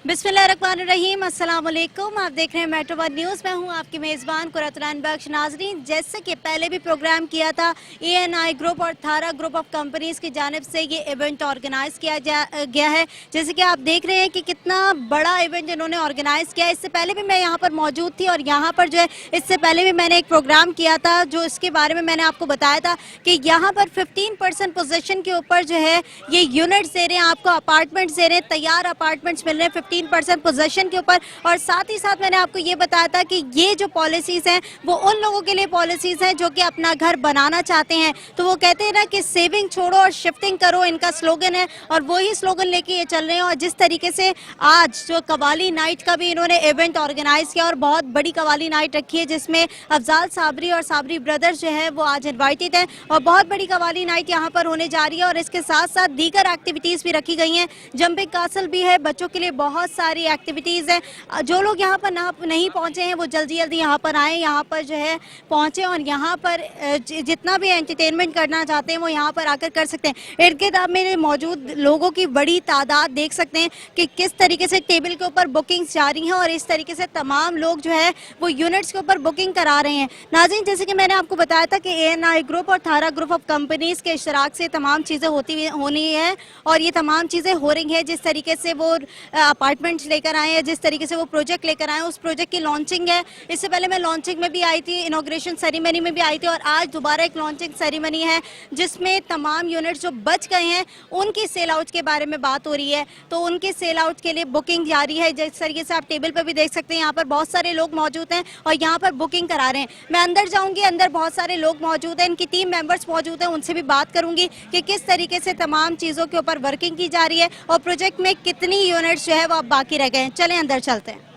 बिस्मिल्लाहिर्रहमानिर्रहीम, अस्सलाम वालेकुम। आप देख रहे हैं मेट्रो वन न्यूज़। मैं हूं आपकी मेज़बान कुरतुल बख्श। नाज़रीन, जैसे कि पहले भी प्रोग्राम किया था, ANI ग्रुप और थारा ग्रुप ऑफ कंपनीज़ की जानिब से ये इवेंट ऑर्गेनाइज़ किया गया है। जैसे कि आप देख रहे हैं कि कितना बड़ा इवेंट इन्होंने ऑर्गेनाइज़ किया है। इससे पहले भी मैं यहाँ पर मौजूद थी और यहाँ पर जो है इससे पहले भी मैंने एक प्रोग्राम किया था, जो इसके बारे में मैंने आपको बताया था कि यहाँ पर 15% पोजीशन के ऊपर जो है ये यूनिट्स दे रहे हैं, आपको अपार्टमेंट्स दे रहे हैं, तैयार अपार्टमेंट्स मिल रहे हैं 15% पोजीशन के ऊपर। और साथ ही साथ मैंने आपको ये बताया था कि ये जो पॉलिसीज़ हैं वो उन लोगों के लिए पॉलिसीज़ हैं जो कि अपना घर बनाना चाहते हैं। तो वो कहते हैं ना कि सेविंग छोड़ो और शिफ्टिंग करो, इनका स्लोगन है और वही स्लोगन लेके ये चल रहे हैं। और जिस तरीके से आज जो कवाली नाइट का भी इन्होंने इवेंट ऑर्गेनाइज किया और बहुत बड़ी कवाली नाइट रखी है, जिसमें अफजाल साबरी और साबरी ब्रदर्स जो है वो आज इन्वाइटेड हैं और बहुत बड़ी कवाली नाइट यहाँ पर होने जा रही है। और इसके साथ साथ दीगर एक्टिविटीज़ भी रखी गई हैं। जंपिंग कासल भी है, बच्चों के लिए बहुत सारी एक्टिविटीज़ हैं। जो लोग यहाँ पर नहीं पहुँचे हैं वो जल्दी जल्दी यहाँ पर आएँ, यहाँ पर जो है पहुँचें और यहाँ पर जितना भी एंटरटेनमेंट करना चाहते हैं वो यहाँ पर आकर कर सकते हैं। इर्द गिर्द आप मेरे मौजूद लोगों की बड़ी तादाद देख सकते हैं कि किस तरीके से टेबल के ऊपर बुकिंग्स जारी हैं और इस तरीके से तमाम लोग जो है वो यूनिट्स के ऊपर बुकिंग करा रहे हैं। नाज़रीन, जैसे कि मैंने आपको बताया था कि ANI ग्रुप और थारा ग्रुप ऑफ कंपनीज़ के इश्तराक से तमाम चीज़ें होनी है और ये तमाम चीज़ें हो रही हैं। जिस तरीके से वो अपार्टमेंट्स लेकर आए हैं, जिस तरीके से वो प्रोजेक्ट लेकर आए हैं, उस प्रोजेक्ट की लॉन्चिंग है। इससे पहले मैं लॉन्चिंग में भी आई थी, इनॉग्रेशन सेरेमनी में भी आई थी और आज दोबारा एक लॉन्चिंग सेरेमनी है जिसमें तमाम यूनिट्स जो बच गए हैं उनकी सेल आउट के बारे में बात हो रही है। तो उनके सेल आउट के लिए बुकिंग जारी है। जिस तरीके से आप टेबल पर भी देख सकते हैं, यहाँ पर बहुत सारे लोग मौजूद हैं और यहाँ पर बुकिंग करा रहे हैं। मैं अंदर जाऊँगी, अंदर बहुत सारे लोग मौजूद हैं, इनकी टीम मेंबर्स मौजूद हैं, उनसे भी बात करूँगी कि किस तरीके से तमाम चीज़ों के ऊपर वर्किंग की जा रही है और प्रोजेक्ट में कितनी यूनिट्स जो है वो अब बाकी रह गए हैं। चलें अंदर चलते हैं।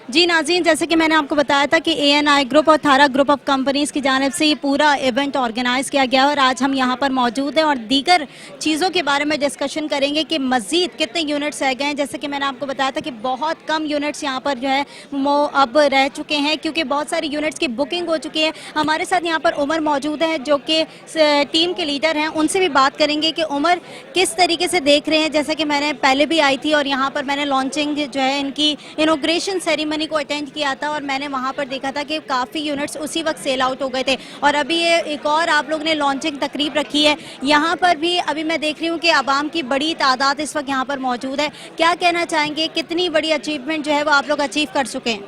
जी नाज़रीन, जैसे कि मैंने आपको बताया था कि ANI ग्रुप और थारा ग्रुप ऑफ कंपनीज़ की जानिब से ये पूरा इवेंट ऑर्गेनाइज़ किया गया और आज हम यहाँ पर मौजूद हैं और दीगर चीज़ों के बारे में डिस्कशन करेंगे कि मज़ीद कितने यूनिट्स रह गए हैं। जैसे कि मैंने आपको बताया था कि बहुत कम यूनिट्स यहाँ पर जो है वो अब रह चुके हैं क्योंकि बहुत सारी यूनिट्स की बुकिंग हो चुकी है। हमारे साथ यहाँ पर उमर मौजूद है जो कि टीम के लीडर हैं, उनसे भी बात करेंगे कि उमर किस तरीके से देख रहे हैं। जैसे कि मैंने पहले भी आई थी और यहाँ पर मैंने लॉन्चिंग जो है इनकी इनॉग्रेशन सेरेमनी को अटेंड किया था और मैंने वहाँ पर देखा था कि काफ़ी यूनिट्स उसी वक्त सेल आउट हो गए थे। और अभी ये एक और आप लोग ने लॉन्चिंग तकरीब रखी है, यहाँ पर भी अभी मैं देख रही हूँ कि आवाम की बड़ी तादाद इस वक्त यहाँ पर मौजूद है। क्या कहना चाहेंगे, कितनी बड़ी अचीवमेंट जो है वो आप लोग अचीव कर चुके हैं?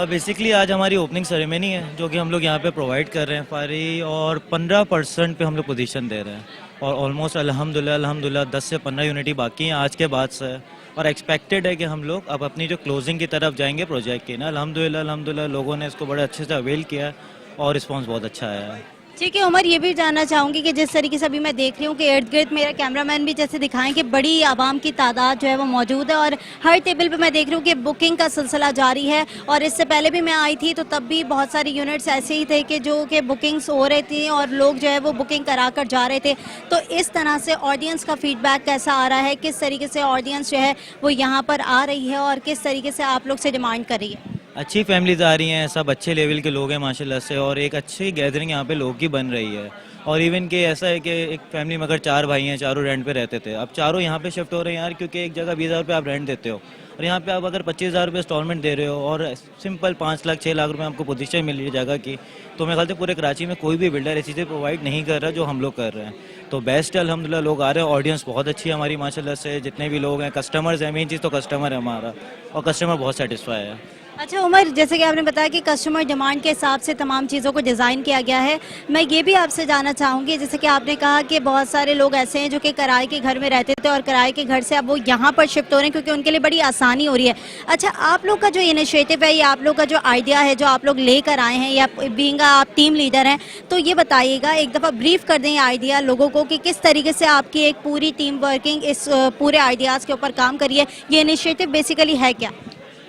बेसिकली आज हमारी ओपनिंग सेरेमनी है जो कि हम लोग यहाँ पे प्रोवाइड कर रहे हैं फारी और 15% पे हम लोग पोजीशन दे रहे हैं और ऑलमोस्ट अल्हम्दुलिल्लाह 10 से 15 यूनिट बाकी हैं आज के बाद से और एक्सपेक्टेड है कि हम लोग अब अपनी जो क्लोजिंग की तरफ जाएंगे प्रोजेक्ट की ना। अल्हम्दुलिल्लाह लोगों ने इसको बड़े अच्छे से अवेल किया है और रिस्पांस बहुत अच्छा आया है। ठीक है उमर, ये भी जानना चाहूँगी कि जिस तरीके से अभी मैं देख रही हूँ कि इर्द गिर्द मेरा कैमरामैन भी जैसे दिखाएं कि बड़ी आवाम की तादाद जो है वो मौजूद है और हर टेबल पे मैं देख रही हूँ कि बुकिंग का सिलसिला जारी है। और इससे पहले भी मैं आई थी तो तब भी बहुत सारी यूनिट्स ऐसे ही थे कि जो कि बुकिंग्स हो रही थी और लोग जो है वो बुकिंग करा कर जा रहे थे। तो इस तरह से ऑडियंस का फीडबैक कैसा आ रहा है, किस तरीके से ऑडियंस जो है वो यहाँ पर आ रही है और किस तरीके से आप लोग से डिमांड कर रही है? अच्छी फैमिलीज आ रही हैं, सब अच्छे लेवल के लोग हैं माशाल्लाह से और एक अच्छी गैदरिंग यहाँ पे लोग की बन रही है। और इवन कि ऐसा है कि एक फैमिली में अगर 4 भाई हैं, चारों रेंट पे रहते थे, अब चारों यहाँ पे शिफ्ट हो रहे हैं यार, क्योंकि एक जगह 20,000 रुपये आप रेंट देते हो और यहाँ पे आप अगर 25,000 रुपये इंस्टॉलमेंट दे रहे हो और सिंपल 5 लाख 6 लाख रुपये आपको पोजीशन मिल रही है जगह की, तो मेरे ख्याल से पूरे कराची में कोई भी बिल्डर ऐसी चीज़ें प्रोवाइड नहीं कर रहा जो हम लोग कर रहे हैं। तो बेस्ट है, अल्हम्दुलिल्लाह लोग आ रहे हैं, ऑडियंस बहुत अच्छी है हमारी माशाल्लाह से, जितने भी लोग हैं कस्टमर्स हैं, मेन चीज़ तो कस्टमर है हमारा और कस्टमर बहुत सेटिस्फाई है। अच्छा उमर, जैसे कि आपने बताया कि कस्टमर डिमांड के हिसाब से तमाम चीज़ों को डिज़ाइन किया गया है। मैं ये भी आपसे जानना चाहूँगी, जैसे कि आपने कहा कि बहुत सारे लोग ऐसे हैं जो कि किराए के घर में रहते थे और किराए के घर से अब वो यहाँ पर शिफ्ट हो रहे हैं क्योंकि उनके लिए बड़ी आसानी हो रही है। अच्छा, आप लोग का जो इनिशिएटिव है या आप लोग का जो आइडिया है जो आप लोग लेकर आए हैं या बीइंग आप टीम लीडर हैं, तो ये बताइएगा, एक दफ़ा ब्रीफ कर दें ये आइडिया लोगों को कि किस तरीके से आपकी एक पूरी टीम वर्किंग इस पूरे आइडियाज़ के ऊपर काम करी है। ये इनिशिएटिव बेसिकली है क्या?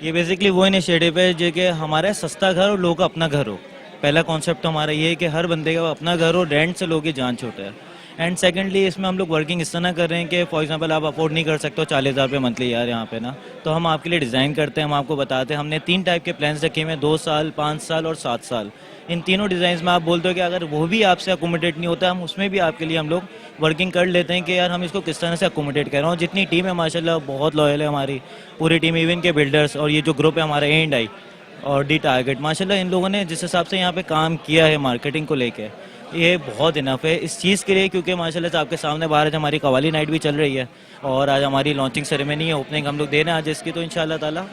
ये बेसिकली वो इनिशिएटिव है जो कि हमारा सस्ता घर और लोगों का अपना घर हो। पहला कॉन्सेप्ट हमारा ये है कि हर बंदे का अपना घर हो, रेंट से लोगों की जान छूटे है। एंड सेकेंडली इसमें हम लोग वर्किंग इस तरह कर रहे हैं कि फॉर एग्जांपल आप अफोर्ड नहीं कर सकते हो 40,000 रुपये मंथली यार यहाँ पे ना, तो हम आपके लिए डिज़ाइन करते हैं, हम आपको बताते हैं। हमने 3 टाइप के प्लान्स रखे हुए हैं, 2 साल, 5 साल और 7 साल। इन तीनों डिज़ाइन में आप बोलते हो कि अगर वो भी आपसे अकोमोडेट नहीं होता, हम उसमें भी आपके लिए हम लोग वर्किंग कर लेते हैं कि यार हम इसको किस तरह से अकोमोडेट कर रहे हो। जितनी टीम है माशाल्लाह बहुत लॉयल है हमारी पूरी टीम, इवन के बिल्डर्स और ये जो ग्रुप है हमारा A&I और डी टारगेट, माशाल्लाह इन लोगों ने जिस हिसाब से यहाँ पे काम किया है मार्केटिंग को लेके, ये बहुत इनफ है इस चीज़ के लिए। क्योंकि माशाल्लाह से आपके सामने बाहर आज हमारी कवाली नाइट भी चल रही है और आज हमारी लॉन्चिंग सेरेमनी है, ओपनिंग हम लोग दे रहे हैं आज इसकी, तो इंशाल्लाह ताला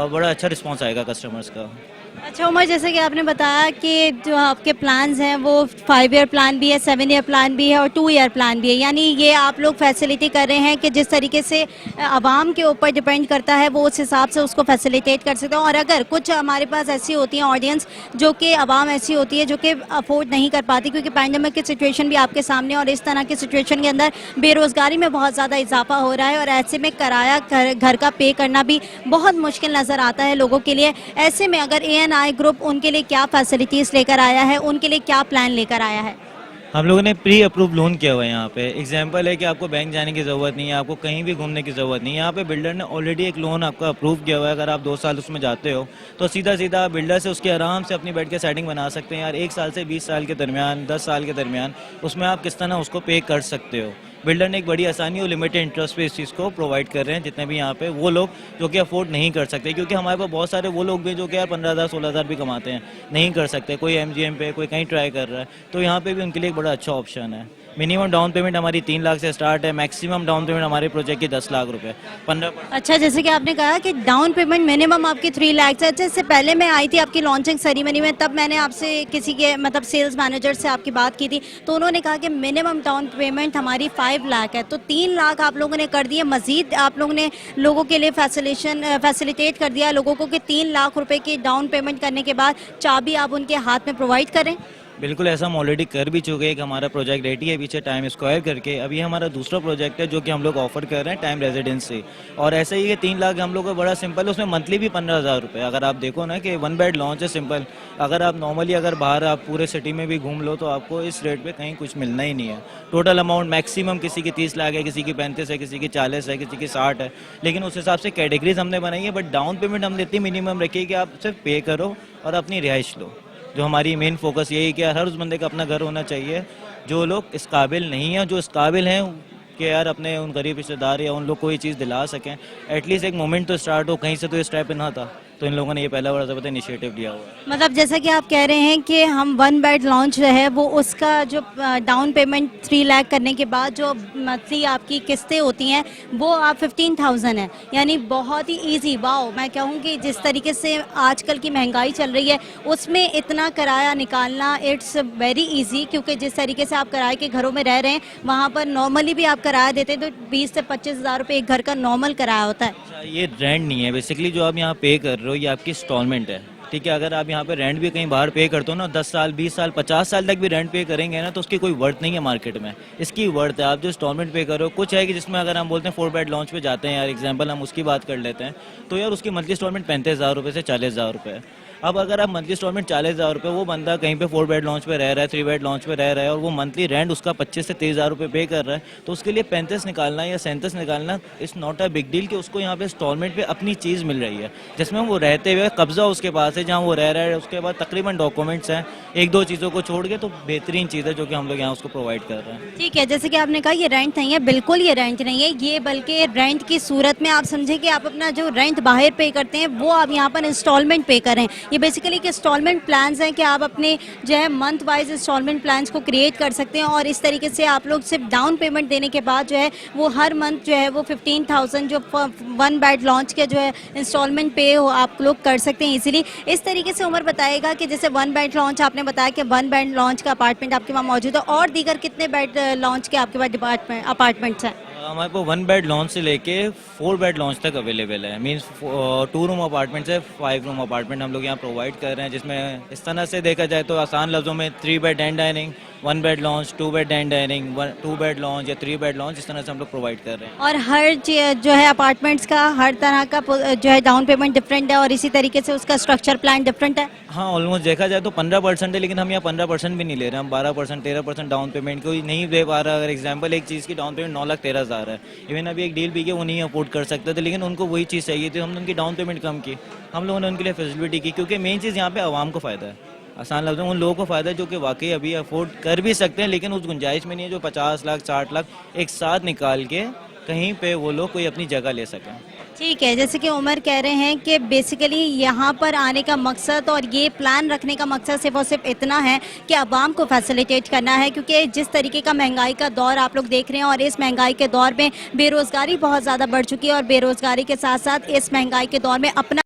बड़ा अच्छा रिस्पॉन्स आएगा कस्टमर्स का। अच्छा उमर, जैसे कि आपने बताया कि जो आपके प्लान्स हैं वो 5 ईयर प्लान भी है, 7 ईयर प्लान भी है और 2 ईयर प्लान भी है, यानी ये आप लोग फैसिलिटी कर रहे हैं कि जिस तरीके से आवाम के ऊपर डिपेंड करता है वो उस हिसाब से उसको फैसिलिटेट कर सकते हैं। और अगर कुछ हमारे पास ऐसी होती हैं ऑडियंस जो कि आवाम ऐसी होती है जो कि अफोर्ड नहीं कर पाती क्योंकि पैंडेमिक की सिचुएशन भी आपके सामने और इस तरह की सिचुएशन के अंदर बेरोज़गारी में बहुत ज़्यादा इजाफा हो रहा है और ऐसे में किराया घर का पे करना भी बहुत मुश्किल नज़र आता है लोगों के लिए। ऐसे में अगर A&I ग्रुप उनके लिए क्या फैसिलिटीज़ लेकर आया है, उनके लिए क्या प्लान लेकर आया है? हम लोगों ने प्री अप्रूव लोन किया हुआ है यहाँ पे। एग्जांपल है कि आपको बैंक जाने की ज़रूरत नहीं है, आपको कहीं भी घूमने की ज़रूरत नहीं है। यहाँ पे बिल्डर ने ऑलरेडी एक लोन आपका अप्रूव किया हुआ है। अगर आप 2 साल उसमें जाते हो तो सीधा सीधा बिल्डर से उसकी आराम से अपनी बैठ के सेटिंग बना सकते हैं यार। 1 साल से 20 साल के दरमियान, 10 साल के दरमियान उसमें आप किस तरह उसको पे कर सकते हो। बिल्डर ने एक बड़ी आसानी और लिमिटेड इंटरेस्ट पे इस चीज़ को प्रोवाइड कर रहे हैं जितने भी यहाँ पे वो लोग जो कि अफोर्ड नहीं कर सकते। क्योंकि हमारे पास बहुत सारे वो लोग भी जो कि यार 15,000 16,000 भी कमाते हैं, नहीं कर सकते। कोई MGM पे, कोई कहीं ट्राई कर रहा है, तो यहाँ पे भी उनके लिए एक बड़ा अच्छा ऑप्शन है। मिनिमम डाउन पेमेंट हमारी 3 लाख से स्टार्ट है, मैक्सिमम डाउन पेमेंट हमारे प्रोजेक्ट की 10 लाख रुपए 15%। अच्छा, जैसे कि आपने कहा कि डाउन पेमेंट मिनिमम आपकी 3 लाख है। अच्छा, इससे पहले मैं आई थी आपकी लॉन्चिंग सेरेमनी में, तब मैंने आपसे किसी के मतलब सेल्स मैनेजर से आपकी बात की थी तो उन्होंने कहा कि मिनिमम डाउन पेमेंट हमारी 5 लाख है। तो 3 लाख आप लोगों ने कर दिए, मजीद आप लोगों ने लोगों के लिए फैसिलिटेट कर दिया लोगों को कि 3 लाख रुपए की डाउन पेमेंट करने के बाद चाबी आप उनके हाथ में प्रोवाइड करें। बिल्कुल ऐसा हम ऑलरेडी कर भी चुके हैं। एक हमारा प्रोजेक्ट रेडी है पीछे टाइम स्क्वायर करके, अभी हमारा दूसरा प्रोजेक्ट है जो कि हम लोग ऑफर कर रहे हैं टाइम रेजिडेंसी। और ऐसे ही ये 3 लाख हम लोग का बड़ा सिंपल है, उसमें मंथली भी 15,000 रुपये। अगर आप देखो ना कि 1 बेड लॉन्च है सिंपल, अगर आप नॉर्मली अगर बाहर आप पूरे सिटी में भी घूम लो तो आपको इस रेट पे कहीं कुछ मिलना ही नहीं है। टोटल अमाउंट मैक्सिमम किसी की 30 लाख है, किसी की 35 है, किसी की 40 है, किसी की 60 है, लेकिन उस हिसाब से कैटेगरीज हमने बनाई है। बट डाउन पेमेंट हमने इतनी मिनिमम रखी है कि आप सिर्फ पे करो और अपनी रिहाइश लो। जो हमारी मेन फोकस यही है कि हर उस बंदे का अपना घर होना चाहिए जो लोग इस काबिल नहीं हैं, जो इस काबिल हैं कि यार अपने उन गरीब रिश्तेदार या उन लोग को ये चीज़ दिला सकें। एटलीस्ट एक मोमेंट तो स्टार्ट हो, कहीं से तो ये स्टेप ना था, तो इन लोगों ने ये पहला बड़ा ज़बरदस्त इनिशिएटिव लिया हुआ है। मतलब जैसा कि आप कह रहे हैं कि हम 1 बेड लॉन्च है वो उसका जो डाउन पेमेंट 3 लाख करने के बाद जो मंथली आपकी किस्तें होती हैं वो आप 15,000 है, यानी बहुत ही इजी। वाओ, मैं कहूँ कि जिस तरीके से आजकल की महंगाई चल रही है उसमें इतना किराया निकालना इट्स वेरी इजी। क्योंकि जिस तरीके से आप किराए के घरों में रह रहे हैं वहाँ पर नॉर्मली भी आप किराया देते हैं तो 20 से 25,000 रुपये एक घर का नॉर्मल किराया होता है। ये रेंट नहीं है बेसिकली जो आप यहाँ पे कर रहे हो, ये आपकी इंस्टॉलमेंट है। ठीक है, अगर आप यहाँ पे रेंट भी कहीं बाहर पे करते हो ना 10 साल 20 साल 50 साल तक भी रेंट पे करेंगे ना तो उसकी कोई वर्थ नहीं है मार्केट में। इसकी वर्थ है आप जो इंस्टॉलमेंट पे करो। कुछ है कि जिसमें अगर हम बोलते हैं 4 बेड लॉन्च पे जाते हैं यार, एग्जांपल हम उसकी बात कर लेते हैं तो यार उसकी मंथली इंस्टॉलमेंट 35,000 रुपये से 40,000 रुपये है। अब अगर आप मंथली इंस्टॉलमेंट 40,000 रुपये, वो बंदा कहीं पे 4 बेड लॉन्च पे रह रहा है, 3 बेड लॉन्च पे रह रहा है और वो मंथली रेंट उसका 25 से 30,000 रुपये पे कर रहा है, तो उसके लिए 35 निकालना या 37 निकालना it's not a big deal कि उसको यहाँ पे इंस्टॉलमेंट पे अपनी चीज़ मिल रही है जिसमें वो रहते हुए कब्जा उसके पास है जहाँ वो रह रहा है। उसके बाद तकरीबन डॉक्यूमेंट्स हैं, 1-2 चीज़ों को छोड़ के, तो बेहतरीन चीज़ है जो कि हम लोग यहाँ उसको प्रोवाइड कर रहे हैं। ठीक है, जैसे कि आपने कहा ये रेंट नहीं है, बिल्कुल ये रेंट नहीं है, ये बल्कि रेंट की सूरत में आप समझे कि आप अपना जो रेंट बाहर पे करते हैं वो आप यहाँ पर इंस्टॉलमेंट पे करें। ये बेसिकली एक इंस्टॉलमेंट प्लान्स हैं कि आप अपने जो है मंथ वाइज इंस्टॉलमेंट प्लान्स को क्रिएट कर सकते हैं और इस तरीके से आप लोग सिर्फ डाउन पेमेंट देने के बाद जो है वो हर मंथ जो है वो 15,000 जो 1 बेड लॉन्च के जो है इंस्टॉलमेंट पे हो आप लोग कर सकते हैं इजीली। इस तरीके से उमर बताएगा कि जैसे 1 बेड लॉन्च आपने बताया कि 1 बेड लॉन्च का अपार्टमेंट आपके वहाँ मौजूद है और दीगर कितने बेड लॉन्च के आपके पास अपार्टमेंट्स हैं? हमारे पास 1 बेड लॉन्च से लेके 4 बेड लॉन्च तक अवेलेबल है। मींस 2 रूम अपार्टमेंट से 5 रूम अपार्टमेंट हम लोग यहाँ प्रोवाइड कर रहे हैं, जिसमें इस तरह से देखा जाए तो आसान लफ्जों में 3 bed and dining, 1 bed launch, 2 bed and dining, 2 bed launch या 3 बेड लॉन्च, इस तरह से हम लोग प्रोवाइड कर रहे हैं। और हर जो है अपार्टमेंट्स का हर तरह का जो है डाउन पेमेंट डिफरेंट है और इसी तरीके से उसका स्ट्रक्चर प्लान डिफरेंट है। हाँ, ऑलमोस्ट देखा जाए तो 15% है, लेकिन हम यहाँ 15% भी नहीं ले रहे हैं। हम 12% 13% डाउन पेमेंट कोई नहीं दे पा रहा। अगर एग्जांपल एक चीज़ की डाउन पेमेंट 9,13,000 है, इवन अभी एक डील भी की वो नहीं अफोर्ड कर सकते थे, लेकिन उनको वही चीज़ चाहिए थी, हमने उनकी डाउन पेमेंट कम की, हम लोगों ने उनके लिए फैसिलिटी की, क्योंकि मेन चीज़ यहाँ पे आवाम को फ़ायदा है। आसान लफ्ज़ों में उन लोगों को फ़ायदा है जो कि वाकई अभी अफोर्ड कर भी सकते हैं, लेकिन उस गुंजाइश में नहीं है जो 50 लाख 60 लाख एक साथ निकाल के कहीं पे वो लोग कोई अपनी जगह ले सकें। ठीक है, जैसे कि उमर कह रहे हैं कि बेसिकली यहाँ पर आने का मकसद और ये प्लान रखने का मकसद सिर्फ और सिर्फ इतना है कि आवाम को फैसिलिटेट करना है, क्योंकि जिस तरीके का महंगाई का दौर आप लोग देख रहे हैं और इस महंगाई के दौर में बेरोज़गारी बहुत ज़्यादा बढ़ चुकी है और बेरोज़गारी के साथ साथ इस महंगाई के दौर में अपना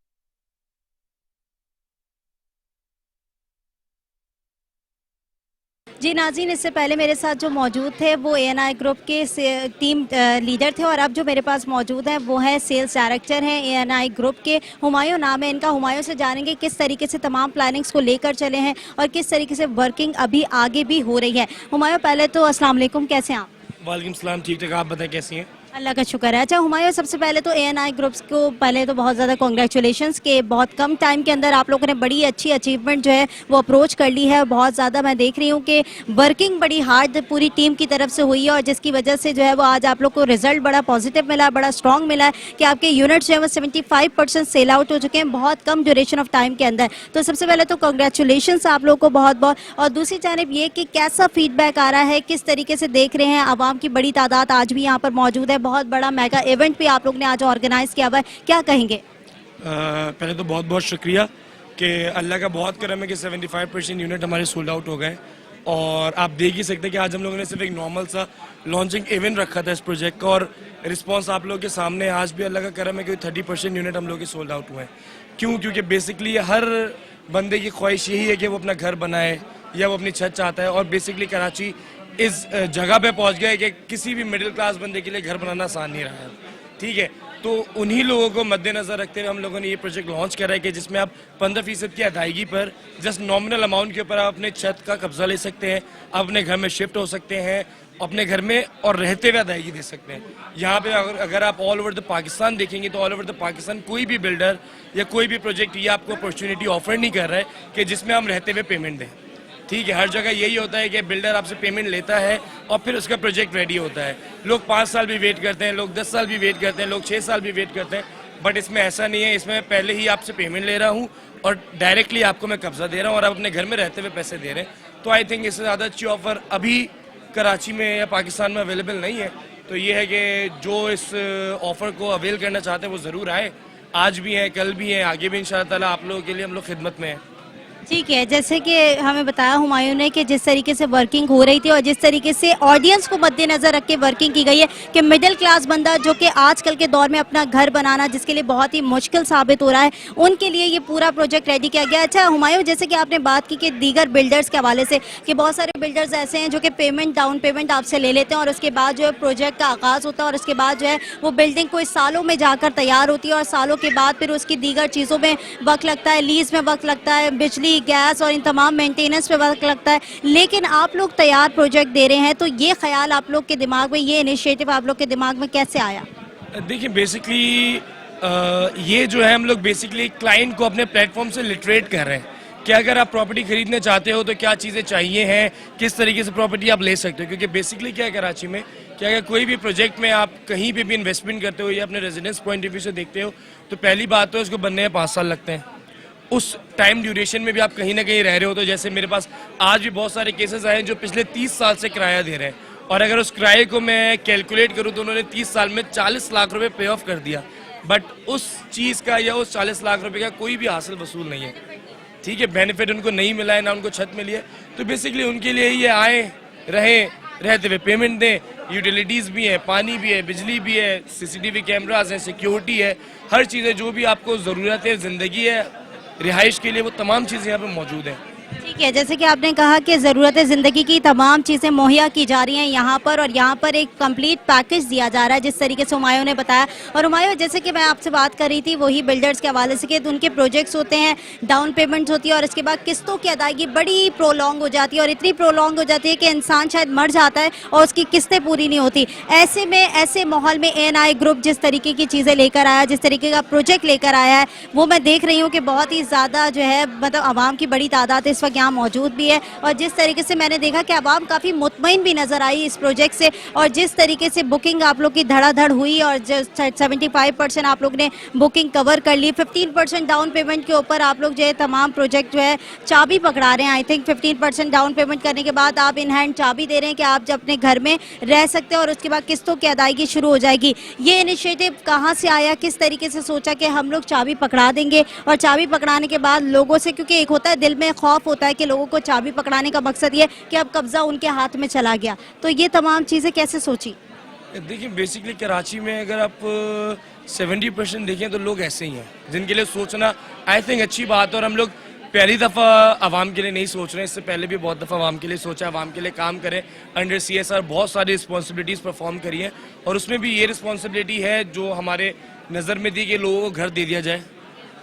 जी नाज़रीन, इससे पहले मेरे साथ जो मौजूद थे वो ANI ग्रुप के टीम लीडर थे और अब जो मेरे पास मौजूद हैं वो है सेल्स डायरेक्टर हैं ANI ग्रुप के, हुमायूं नाम है इनका। हुमायूं से जानेंगे किस तरीके से तमाम प्लानिंग्स को लेकर चले हैं और किस तरीके से वर्किंग अभी आगे भी हो रही है। हुमायूं, पहले तो अस्सलाम वालेकुम, कैसे हैं आप? वालेकुम सलाम, ठीक ठाक, आप बताएं कैसी हैं? अल्लाह का शुक्र है। अच्छा हुमायूं, सबसे पहले तो ANI ग्रुप्स को पहले तो बहुत ज़्यादा कॉन्ग्रेचुलेशंस के बहुत कम टाइम के अंदर आप लोगों ने बड़ी अच्छी अचीवमेंट जो है वो अप्रोच कर ली है। बहुत ज़्यादा मैं देख रही हूँ कि वर्किंग बड़ी हार्ड पूरी टीम की तरफ से हुई है और जिसकी वजह से जो है वो आज आप लोग को रिजल्ट बड़ा पॉजिटिव मिला है, बड़ा स्ट्रॉन्ग मिला है कि आपके यूनिट्स जो है वो 75% सेल आउट हो चुके हैं बहुत कम ड्यूरेशन ऑफ टाइम के अंदर। तो सबसे पहले तो कॉन्ग्रेचुलेशंस आप लोग को बहुत बहुत। और दूसरी जानब ये कि कैसा फीडबैक आ रहा है, किस तरीके से देख रहे हैं, आवाम की बड़ी तादाद आज भी यहाँ पर मौजूद है, बहुत बड़ा मेगा इवेंट भी आप लोग ने आज ऑर्गेनाइज किया हुआ है, क्या कहेंगे? पहले तो बहुत बहुत शुक्रिया कि अल्लाह का बहुत करम है कि 75% यूनिट हमारे सोल्ड आउट हो गए। और आप देख ही सकते हैं कि आज हम लोगों ने सिर्फ एक नॉर्मल सा लॉन्चिंग इवेंट रखा था इस प्रोजेक्ट का और रिस्पांस आप लोगों के सामने आज भी अल्लाह का करम है कि 30% यूनिट हम लोग के सोल्ड आउट हुए हैं। क्यों? क्योंकि बेसिकली हर बंदे की ख्वाहिश यही है कि वो अपना घर बनाए या वो अपनी छत चाहता है और बेसिकली कराची इस जगह पे पहुंच गया है कि किसी भी मिडिल क्लास बंदे के लिए घर बनाना आसान नहीं रहा है। ठीक है, तो उन्हीं लोगों को मद्देनजर रखते हुए हम लोगों ने ये प्रोजेक्ट लॉन्च करा है कि जिसमें आप 15% की अदायगी पर जस्ट नॉमिनल अमाउंट के ऊपर आप अपने छत का कब्जा ले सकते हैं, आप अपने घर में शिफ्ट हो सकते हैं, अपने घर में और रहते हुए अदायगी दे सकते हैं। यहाँ पे अगर आप ऑल ओवर द पाकिस्तान देखेंगे तो ऑल ओवर द पाकिस्तान कोई भी बिल्डर या कोई भी प्रोजेक्ट ये आपको अपॉर्चुनिटी ऑफर नहीं कर रहा है कि जिसमें हम रहते हुए पेमेंट दें। ठीक है, हर जगह यही होता है कि बिल्डर आपसे पेमेंट लेता है और फिर उसका प्रोजेक्ट रेडी होता है। लोग 5 साल भी वेट करते हैं, लोग 10 साल भी वेट करते हैं, लोग 6 साल भी वेट करते हैं, बट इसमें ऐसा नहीं है। इसमें पहले ही आपसे पेमेंट ले रहा हूँ और डायरेक्टली आपको मैं कब्जा दे रहा हूँ और आप अपने घर में रहते हुए पैसे दे रहे हैं। तो आई थिंक इससे ज़्यादा अच्छी ऑफर अभी कराची में या पाकिस्तान में अवेलेबल नहीं है। तो ये है कि जो इस ऑफर को अवेल करना चाहते हैं वो ज़रूर आए। आज भी हैं, कल भी हैं, आगे भी इंशाअल्लाह ताला आप लोगों के लिए हम लोग खिदमत में हैं। ठीक है, जैसे कि हमें बताया हुमायूं ने कि जिस तरीके से वर्किंग हो रही थी और जिस तरीके से ऑडियंस को मद्देनजर रख के वर्किंग की गई है कि मिडिल क्लास बंदा जो कि आजकल के दौर में अपना घर बनाना जिसके लिए बहुत ही मुश्किल साबित हो रहा है, उनके लिए ये पूरा प्रोजेक्ट रेडी किया गया। अच्छा हुमायूं, जैसे कि आपने बात की कि दीगर बिल्डर्स के हवाले से कि बहुत सारे बिल्डर्स ऐसे हैं जो कि डाउन पेमेंट आपसे ले लेते हैं और उसके बाद जो है प्रोजेक्ट का आगाज़ होता है और उसके बाद जो है वो बिल्डिंग कोई सालों में जाकर तैयार होती है और सालों के बाद फिर उसकी दीगर चीज़ों में वक्त लगता है, लीज में वक्त लगता है, बिजली गैस और इन तमाम मेंटेनेंस पे वक्त लगता है। लेकिन आप लोग तैयार प्रोजेक्ट दे रहे हैं, तो ये ख्याल आप लोग के दिमाग में, ये इनिशिएटिव आप लोग के दिमाग में कैसे आया? देखिए बेसिकली ये जो है हम लोग बेसिकली क्लाइंट को अपने प्लेटफॉर्म से लिटरेट कर रहे हैं कि अगर आप प्रॉपर्टी खरीदने चाहते हो तो क्या चीज़ें चाहिए हैं, किस तरीके से प्रॉपर्टी आप ले सकते हो। क्योंकि बेसिकली क्या है कराची में कि अगर कोई भी प्रोजेक्ट में आप कहीं पे भी इन्वेस्टमेंट करते हो या अपने रेजिडेंस पॉइंट ऑफ व्यू से देखते हो तो पहली बात तो इसको बनने में 5 साल लगते हैं। उस टाइम ड्यूरेशन में भी आप कहीं ना कहीं रह रहे हो। तो जैसे मेरे पास आज भी बहुत सारे केसेस आए हैं जो पिछले 30 साल से किराया दे रहे हैं और अगर उस किराए को मैं कैलकुलेट करूं तो उन्होंने 30 साल में 40 लाख रुपए पे ऑफ कर दिया, बट उस चीज़ का या उस 40 लाख रुपए का कोई भी हासिल वसूल नहीं है। ठीक है, बेनिफिट उनको नहीं मिला है, ना उनको छत मिली है, तो बेसिकली उनके लिए ये आए रहते हुए पेमेंट दें, यूटिलिटीज़ भी हैं, पानी भी है, बिजली भी है, सीसीटीवी कैमरास हैं, सिक्योरिटी है, हर चीज़ है, जो भी आपको ज़रूरत है ज़िंदगी है रिहाइश के लिए, वो तमाम चीज़ें यहाँ पे मौजूद हैं। ठीक है, जैसे कि आपने कहा कि ज़रूरत ज़िंदगी की तमाम चीज़ें मुहैया की जा रही हैं यहाँ पर, और यहाँ पर एक कंप्लीट पैकेज दिया जा रहा है जिस तरीके से हुमायूं ने बताया। और हुमायूं, जैसे कि मैं आपसे बात कर रही थी वही बिल्डर्स के हवाले से कि उनके प्रोजेक्ट्स होते हैं, डाउन पेमेंट्स होती है और इसके बाद किस्तों की अदायगी बड़ी प्रोलॉन्ग हो जाती है, और इतनी प्रोलॉन्ग हो जाती है कि इंसान शायद मर जाता है और उसकी किस्तें पूरी नहीं होती। ऐसे में, ऐसे माहौल में ANI ग्रुप जिस तरीके की चीज़ें लेकर आया, जिस तरीके का प्रोजेक्ट लेकर आया है, वो मैं देख रही हूँ कि बहुत ही ज़्यादा जो है मतलब आवाम की बड़ी तादाद इस वक्त यहाँ मौजूद भी है, और जिस तरीके से मैंने देखा कि आवाम काफ़ी मुतमईन भी नज़र आई इस प्रोजेक्ट से, और जिस तरीके से बुकिंग आप लोग की धड़ाधड़ हुई और 75% आप लोग ने बुकिंग कवर कर ली, 15% डाउन पेमेंट के ऊपर आप लोग जो है तमाम प्रोजेक्ट जो है चाबी पकड़ा रहे हैं। आई थिंक 15% डाउन पेमेंट करने के बाद आप इन हैंड चाबी दे रहे हैं कि आप जब अपने घर में रह सकते हैं, और उसके बाद किस्तों की अदायगी शुरू हो जाएगी। ये इनिशिएटिव कहाँ से आया, किस तरीके से सोचा कि हम लोग चाबी पकड़ा देंगे, और चाबी पकड़ाने के बाद लोगों से, क्योंकि एक होता है दिल में खौफ होता है कि लोगों को चाबी पकड़ाने का मकसद ये कि अब कब्जा उनके हाथ में चला गया, तो ये तमाम चीज़ें कैसे सोची? देखिए, बेसिकली कराची में अगर आप 70% देखें तो लोग ऐसे ही हैं जिनके लिए सोचना आई थिंक अच्छी बात है। और हम लोग पहली दफ़ा आवाम के लिए नहीं सोच रहे हैं, इससे पहले भी बहुत दफ़ा आवाम के लिए सोचा, आवाम के लिए काम करें, अंडर CSR बहुत सारी रिस्पॉन्सिबिलिटीज़ परफॉर्म करी हैं, और उसमें भी ये रिस्पॉन्सिबिलिटी है जो हमारे नज़र में थी कि लोगों को घर दे दिया जाए।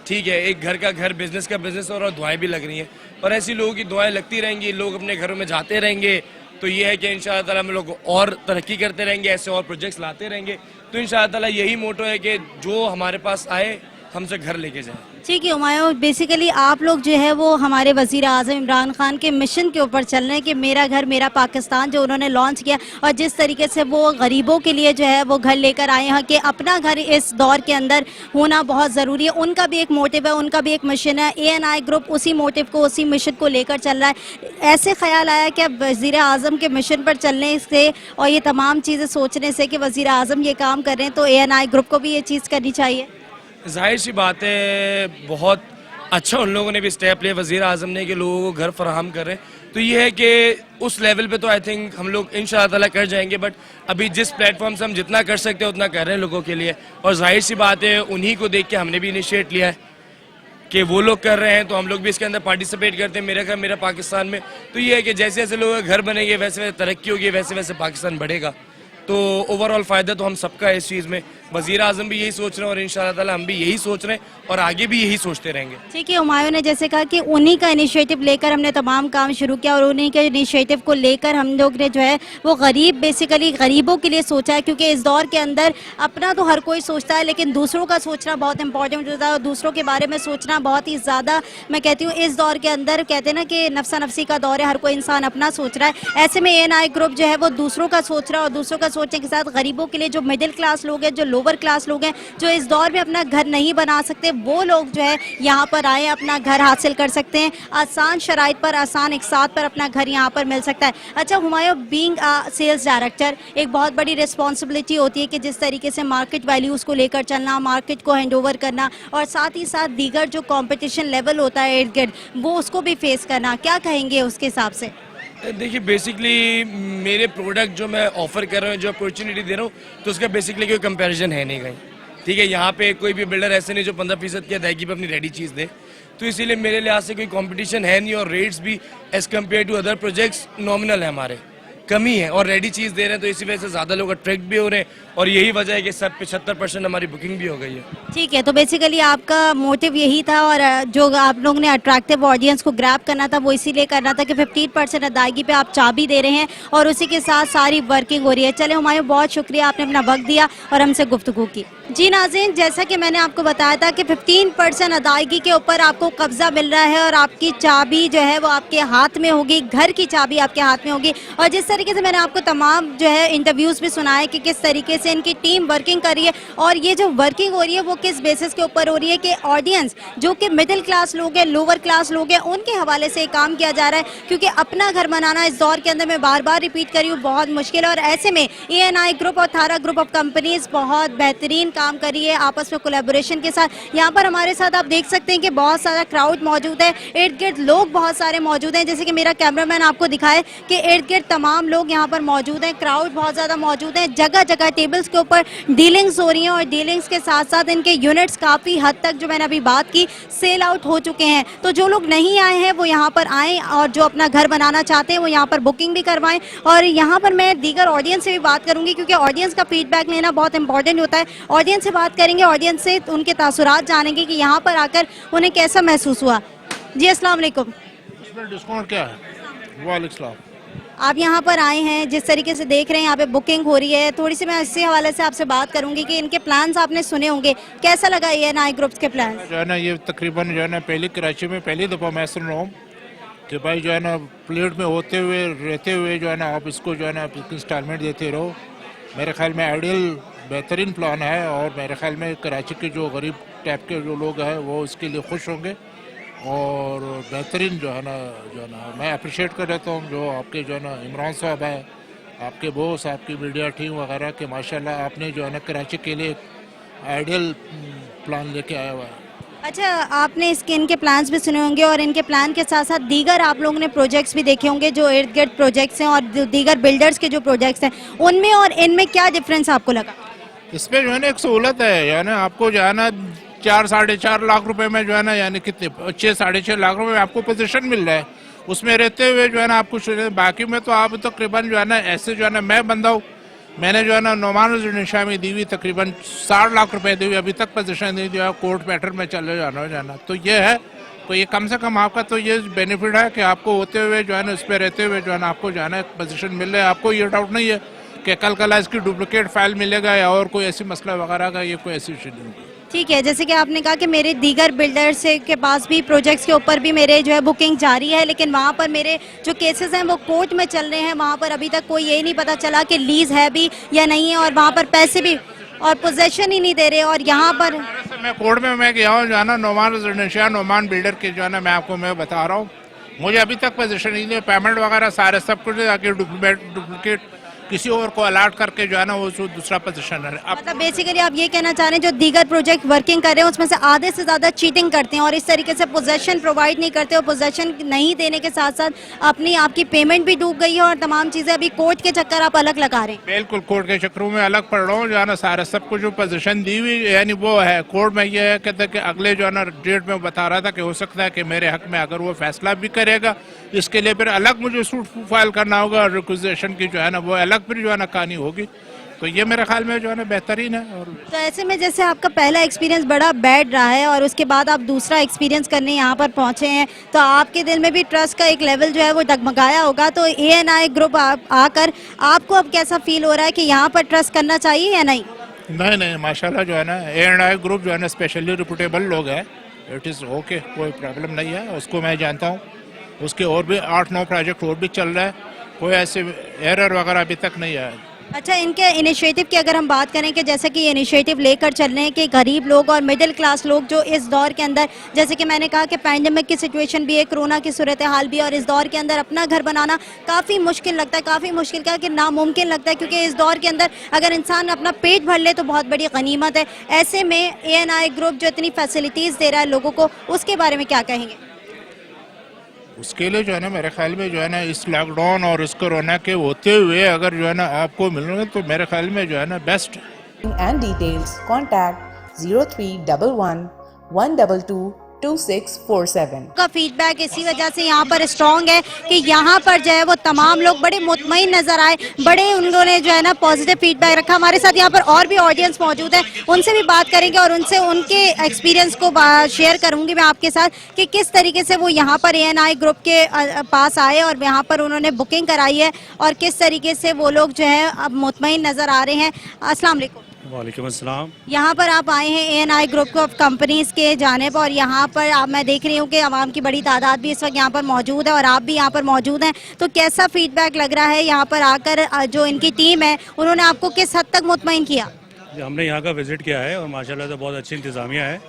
ठीक है, एक घर का घर, बिजनेस का बिजनेस, और दुआएं भी लग रही हैं, और ऐसी लोगों की दुआएं लगती रहेंगी, लोग अपने घरों में जाते रहेंगे, तो ये है कि इंशाअल्लाह ताला हम लोग और तरक्की करते रहेंगे, ऐसे और प्रोजेक्ट्स लाते रहेंगे। तो इंशाअल्लाह ताला यही मोटो है कि जो हमारे पास आए हमसे घर लेके जाए। ठीक है हुमायूं, बेसिकली आप लोग जो है वो हमारे वज़ीर आज़म इमरान खान के मिशन के ऊपर चल रहे हैं कि मेरा घर मेरा पाकिस्तान जो उन्होंने लॉन्च किया, और जिस तरीके से वो गरीबों के लिए जो है वो घर लेकर आए हैं कि अपना घर इस दौर के अंदर होना बहुत ज़रूरी है। उनका भी एक मोटिव है, उनका भी एक मिशन है, ANI ग्रुप उसी मोटिव को, उसी मिशन को लेकर चल रहा है। ऐसे ख्याल आया कि अब वज़ीर आज़म के मिशन पर चलने से और ये तमाम चीज़ें सोचने से कि वज़ीर आज़म ये काम कर रहे हैं, तो ANI ग्रुप को भी ये चीज़ करनी चाहिए। जाहिर सी बात है, बहुत अच्छा उन लोगों ने भी स्टेप लिया वज़ीर आज़म ने कि लोगों को घर फराहम कर रहे हैं। तो ये है कि उस लेवल पे तो आई थिंक हम लोग इंशाअल्लाह ताला कर जाएंगे, बट अभी जिस प्लेटफॉर्म से हम जितना कर सकते हैं उतना कर रहे हैं लोगों के लिए। और जाहिर सी बात है, उन्हीं को देख के हमने भी इनिशिएट लिया है कि वो लोग कर रहे हैं तो हम लोग भी इसके अंदर पार्टिसिपेट करते हैं, मेरा घर मेरा पाकिस्तान में। तो ये है कि जैसे जैसे लोगों के घर बनेंगे, वैसे वैसे तरक्की होगी, वैसे वैसे पाकिस्तान बढ़ेगा। तो ओवरऑल फ़ायदा तो हम सबका है इस चीज़ में। वज़ीर आज़म भी यही सोच रहे हैं और इंशाअल्लाह ताला हम भी यही सोच रहे हैं और आगे भी यही सोचते रहेंगे। ठीक है, हुमायूं ने जैसे कहा कि उन्हीं का इनिशिएटिव लेकर हमने तमाम काम शुरू किया, और उन्हीं के इनिशिएटिव को लेकर हम लोग ने जो है वो गरीब, बेसिकली गरीबों के लिए सोचा है, क्योंकि इस दौर के अंदर अपना तो हर कोई सोचता है, लेकिन दूसरों का सोचना बहुत इंपॉर्टेंट होता है, और दूसरों के बारे में सोचना बहुत ही ज़्यादा, मैं कहती हूँ इस दौर के अंदर कहते हैं ना कि नफ्सा नफ्सी का दौर है, हर कोई इंसान अपना सोच रहा है। ऐसे में ANI ग्रुप जो है वो दूसरों का सोच रहा है, और दूसरों का सोचने के साथ गरीबों के लिए, जो मिडिल क्लास लोग हैं, जो लोअर क्लास लोग हैं, जो इस दौर में अपना घर नहीं बना सकते, वो लोग जो है यहाँ पर आए, अपना घर हासिल कर सकते हैं, आसान शराइत पर, आसान इकसात पर अपना घर यहाँ पर मिल सकता है। अच्छा हुमायूं, बीइंग सेल्स डायरेक्टर एक बहुत बड़ी रिस्पॉन्सिबिलिटी होती है कि जिस तरीके से मार्केट वैल्यूज़ को लेकर चलना, मार्केट को हैंड ओवर करना, और साथ ही साथ दीगर जो कॉम्पिटिशन लेवल होता है इर्द गिर्द, वो उसको भी फेस करना, क्या कहेंगे उसके हिसाब से? देखिए, बेसिकली मेरे प्रोडक्ट जो मैं ऑफर कर रहा हूँ, जो अपॉर्चुनिटी दे रहा हूँ, तो उसका बेसिकली कोई कंपैरिजन है नहीं कहीं। ठीक है, यहाँ पे कोई भी बिल्डर ऐसे नहीं जो 15% की अदायगी पे अपनी रेडी चीज़ दे, तो इसीलिए मेरे लिहाज से कोई कंपटीशन है नहीं, और रेट्स भी as compare to other projects nominal है, हमारे कमी है, और रेडी चीज़ दे रहे हैं, तो इसी वजह से ज़्यादा लोग अट्रैक्ट भी हो रहे हैं, और यही वजह है कि सब 75% हमारी बुकिंग भी हो गई है। ठीक है, तो बेसिकली आपका मोटिव यही था, और जो आप लोग ने अट्रैक्टिव ऑडियंस को ग्रैब करना था वो इसीलिए करना था कि 15% अदायगी पे आप चाबी दे रहे हैं, और उसी के साथ सारी वर्किंग हो रही है। चले हुमायूं, बहुत शुक्रिया, आपने अपना वक्त दिया और हमसे गुफ्तगू की। जी नाज़रीन, जैसा कि मैंने आपको बताया था कि 15% अदायगी के ऊपर आपको कब्जा मिल रहा है, और आपकी चाबी जो है वो आपके हाथ में होगी, घर की चाबी आपके हाथ में होगी, और जिस तरीके से मैंने आपको तमाम जो है इंटरव्यूज़ में सुना है कि किस तरीके से इनकी टीम वर्किंग कर रही है, और ये जो वर्किंग हो रही है वो किस बेसिस के ऊपर हो रही है कि ऑडियंस जो कि मिडिल क्लास लोग हैं, लोअर क्लास लोग हैं, उनके हवाले से काम किया जा रहा है, क्योंकि अपना घर बनाना इस दौर के अंदर मैं बार बार रिपीट कर रही हूँ बहुत मुश्किल है। और ऐसे में ANI ग्रुप और थारा ग्रुप ऑफ कंपनीज बहुत बेहतरीन काम कर रही है आपस में कोलैबोरेशन के साथ। यहाँ पर हमारे साथ आप देख सकते हैं कि बहुत सारा क्राउड मौजूद है, इर्द गिर्द लोग बहुत सारे मौजूद हैं, जैसे कि मेरा कैमरामैन आपको दिखाए कि इर्द गिर्द तमाम लोग यहाँ पर मौजूद हैं, क्राउड बहुत ज़्यादा मौजूद है, जगह जगह टेबल्स के ऊपर डीलिंग्स हो रही हैं, और डीलिंग्स के साथ साथ इनके यूनिट्स काफ़ी हद तक जो मैंने अभी बात की सेल आउट हो चुके हैं। तो जो लोग नहीं आए हैं वो यहाँ पर आएँ, और जो अपना घर बनाना चाहते हैं वो यहाँ पर बुकिंग भी करवाएं। और यहाँ पर मैं दीगर ऑडियंस से भी बात करूँगी, क्योंकि ऑडियंस का फीडबैक लेना बहुत इंपॉर्टेंट होता है। ऑडियंस से बात करेंगे, ऑडियंस से उनके तासुरात जानेंगे कि यहाँ पर आकर उन्हें कैसा महसूस हुआ। जी अस्सलाम वालेकुम। इसमें डिस्काउंट क्या है? वालेकुम सलाम। आप यहाँ पर आए हैं, जिस तरीके से देख रहे हैं यहाँ पे बुकिंग हो रही है, थोड़ी सी मैं इसी हवाले से आपसे बात करूंगी कि इनके प्लान्स आपने सुने होंगे, कैसा लगा ANI ग्रुप्स के प्लान? जो है ना ये तकरीबन जो है ना पहली कराची में पहली दफ़ा मैं सुन रहा हूँ कि भाई जो है ना प्लेट में होते हुए रहते हुए जो है ना आप इसको जो है ना इंस्टॉलमेंट देते रहो। मेरे ख्याल में आइडियल बेहतरीन प्लान है, और मेरे ख्याल में कराची के जो गरीब टाइप के जो लोग हैं वो इसके लिए खुश होंगे, और बेहतरीन जो है ना मैं अप्रिशिएट कर रहता हूँ जो आपके जो है ना इमरान साहब है, आपके बॉस, आपकी मीडिया टीम वगैरह के माशाल्लाह आपने जो है ना कराची के लिए आइडियल प्लान लेके आया हुआ है। अच्छा, आपने इसके इनके प्लान्स भी सुने होंगे, और इनके प्लान के साथ साथ दीगर आप लोगों ने प्रोजेक्ट्स भी देखे होंगे जो इर्द गिर्द प्रोजेक्ट्स हैं, और दीगर बिल्डर्स के जो प्रोजेक्ट्स हैं उनमें और इनमें क्या डिफरेंस आपको लगा? इसमें जो है ना एक सहूलत है, यानी आपको जो है ना 4-4.5 लाख रुपए में जो है ना यानी कितने 6-6.5 लाख रुपए में आपको पोजीशन मिल रहा है, उसमें रहते हुए जो है ना आपको बाकी में तो आप तकरीबन जो है ना ऐसे जो है ना मैं बंदा हूँ, मैंने जो है ना नोमान रेजिडेंशिया में दी हुई तकरीबन 60 लाख रुपए दी हुई, अभी तक पोजीशन नहीं दिया, कोर्ट मैटर में चले जाना तो ये है, तो ये कम से कम आपका तो ये बेनिफिट है कि आपको होते हुए जो है ना इस पर रहते हुए जो है ना आपको जो है ना पोजीशन मिल रहा है। आपको ये डाउट नहीं है कि कल कल इसकी डुप्लीकेट फाइल मिलेगा या और कोई ऐसी मसला वगैरह का, ये कोई ऐसी इशू नहीं होगी। ठीक है, जैसे कि आपने कहा कि मेरे दीगर बिल्डर्स के पास भी प्रोजेक्ट्स के ऊपर भी मेरे जो है बुकिंग जारी है, लेकिन वहाँ पर मेरे जो केसेस हैं वो कोर्ट में चल रहे हैं, वहाँ पर अभी तक कोई यही नहीं पता चला कि लीज है भी या नहीं है, और वहाँ पर पैसे भी और पोजेशन ही नहीं दे रहे। और यहाँ पर मैं कोर्ट में मैं गया हूँ जो है ना नोमान रेजिडेंशिया नोमान बिल्डर के जो है ना मैं बता रहा हूँ, मुझे अभी तक पोजीशन नहीं है, पेमेंट वगैरह सारे सब कुछ आके डुप्लीकेट किसी और को अलॉट करके जो है ना वो दूसरा पोजीशन है। मतलब बेसिकली आप ये कहना चाह रहे हैं जो दीगर प्रोजेक्ट वर्किंग कर रहे हैं उसमें से आधे से ज़्यादा चीटिंग करते हैं और इस तरीके से पोजेशन प्रोवाइड नहीं करते, और पोजेशन नहीं देने के साथ साथ अपनी आपकी पेमेंट भी डूब गई है और तमाम चीज़ें अभी कोर्ट के चक्कर आप अलग लगा रहे हैं। बिल्कुल कोर्ट के चक्करों में अलग पड़ रहा हूँ, जो है ना सारा सब कुछ जो पोजीशन दी हुई यानी वो है कोर्ट में, ये है कहते कि अगले जो है ना डेट में बता रहा था कि हो सकता है कि मेरे हक में अगर वो फैसला भी करेगा, इसके लिए फिर अलग मुझे सूट फाइल करना होगा, रिक्विजिशन की जो है ना वो अलग फिर जो है ना कहानी होगी। तो ये मेरे ख्याल में जो है ना बेहतरीन है। और तो ऐसे में जैसे आपका पहला एक्सपीरियंस बड़ा बैड रहा है और उसके बाद आप दूसरा एक्सपीरियंस करने यहाँ पर पहुँचे हैं, तो आपके दिल में भी ट्रस्ट का एक लेवल जो है वो डगमगाया होगा। तो ANI ग्रुप आकर आपको अब कैसा फील हो रहा है कि यहाँ पर ट्रस्ट करना चाहिए या नहीं? नहीं माशाल्लाह जो है ना ANI ग्रुप जो है ना स्पेशली रिप्यूटेबल लोग है, इट इज़ ओके, कोई प्रॉब्लम नहीं है, उसको मैं जानता हूँ। उसके और भी 8-9 प्रोजेक्ट और भी चल रहा है, कोई ऐसे एरर वगैरह अभी तक नहीं है। अच्छा, इनके इनिशिएटिव की अगर हम बात करें कि जैसे कि ये इनिशिएटिव लेकर चल रहे हैं कि गरीब लोग और मिडिल क्लास लोग जो इस दौर के अंदर, जैसे कि मैंने कहा कि पैंडेमिक की सिचुएशन भी है, कोरोना की सूरत हाल भी है, और इस दौर के अंदर अपना घर बनाना काफ़ी मुश्किल लगता है, काफ़ी मुश्किल क्या कि नामुमकिन लगता है, क्योंकि इस दौर के अंदर अगर इंसान अपना पेट भर ले तो बहुत बड़ी गनीमत है। ऐसे में ANI ग्रुप जो इतनी फैसिलिटीज़ दे रहा है लोगों को, उसके बारे में क्या कहेंगे? उसके लिए जो है ना मेरे ख्याल में जो है ना इस लॉकडाउन और इस कोरोना के होते हुए अगर जो है ना आपको मिलेंगे तो मेरे ख्याल में जो है ना बेस्ट। and details contact 0311 122 2647। का फीडबैक इसी वजह से यहाँ पर स्ट्रॉन्ग है कि यहाँ पर जो है वो तमाम लोग बड़े मुतमईन नजर आए, बड़े उन्होंने जो है ना पॉजिटिव फीडबैक रखा। हमारे साथ यहाँ पर और भी ऑडियंस मौजूद है, उनसे भी बात करेंगे और उनसे उनके एक्सपीरियंस को शेयर करूंगी मैं आपके साथ कि किस तरीके से वो यहाँ पर ANI ग्रुप के पास आए और यहाँ पर उन्होंने बुकिंग कराई है और किस तरीके से वो लोग जो है अब मुतमईन नजर आ रहे हैं। अस्सलाम वालेकुम। वालेकुम अस्सलाम। यहाँ पर आप आए हैं एएनआई ग्रुप ऑफ कंपनीज के जानिब और यहाँ पर आप मैं देख रही हूँ कि आवाम की बड़ी तादाद भी इस वक्त यहाँ पर मौजूद है और आप भी यहाँ पर मौजूद हैं, तो कैसा फीडबैक लग रहा है यहाँ पर आकर? जो इनकी टीम है उन्होंने आपको किस हद तक मुतमईन किया? हमने यहाँ का विज़िट किया है और माशाल्लाह से बहुत अच्छी इंतज़ामिया है।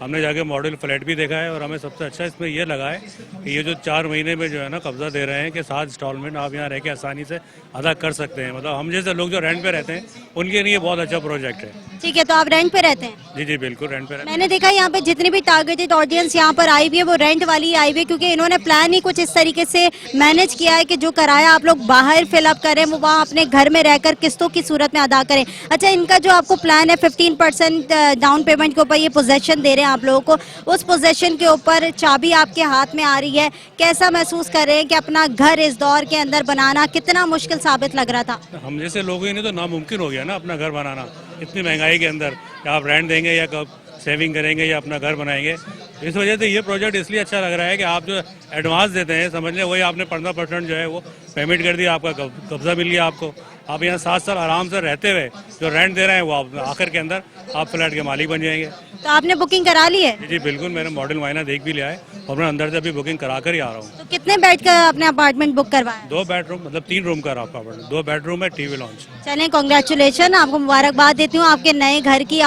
हमने जाके मॉडल फ्लैट भी देखा है और हमें सबसे अच्छा इसमें ये लगा है कि ये जो 4 महीने में जो है ना कब्जा दे रहे हैं कि 7 इंस्टॉलमेंट आप यहाँ रह के आसानी से अदा कर सकते हैं। मतलब हम जैसे लोग जो रेंट पे रहते हैं उनके लिए बहुत अच्छा प्रोजेक्ट है। ठीक है, तो आप रेंट पे रहते हैं? जी जी बिल्कुल रेंट पे रहते हैं। मैंने देखा यहाँ पे जितनी भी टारगेटेड ऑडियंस यहाँ पर आई हुई है वो रेंट वाली आई हुई है, क्योंकि इन्होंने प्लान ही कुछ इस तरीके से मैनेज किया है कि जो किराया आप लोग बाहर फिलअप करें वो वहाँ अपने घर में रहकर किस्तों की सूरत में अदा करें। अच्छा, इनका जो आपको प्लान है 15% डाउन पेमेंट के ऊपर ये पोजेशन दे रहे हैं आप लोगों को, उस पोजेशन के ऊपर चाबी आपके हाथ में आ रही है, कैसा महसूस कर रहे हैं कि अपना घर इस दौर के अंदर बनाना कितना मुश्किल साबित लग रहा था? हम जैसे लोगों के लिए तो नामुमकिन हो गया ना अपना घर बनाना इतनी महंगाई के अंदर, कि आप रेंट देंगे या कब सेविंग करेंगे या अपना घर बनाएंगे। इस वजह से ये प्रोजेक्ट इसलिए अच्छा लग रहा है कि आप जो एडवांस देते हैं समझ लें वही आपने 15% जो है वो पेमेंट कर दिया, आपका कब्जा मिल गया आपको। आप यहाँ 7 साल आराम से रहते हुए जो रेंट दे रहे हैं वो आप आखिर के अंदर आप फ्लैट के मालिक बन जाएंगे। तो आपने बुकिंग करा ली है? जी बिल्कुल, मैंने मॉडल मायना देख भी लिया है और मैं अंदर से अभी बुकिंग करा कर ही आ रहा हूँ। तो कितने बेड का अपने अपार्टमेंट बुक करवाया? 2 बेडरूम मतलब 3 रूम का आपका 2 बेडरूम है, टीवी लॉन्च। चलें, कांग्रेचुलेशन, आपको मुबारकबाद देती हूँ आपके नए घर की।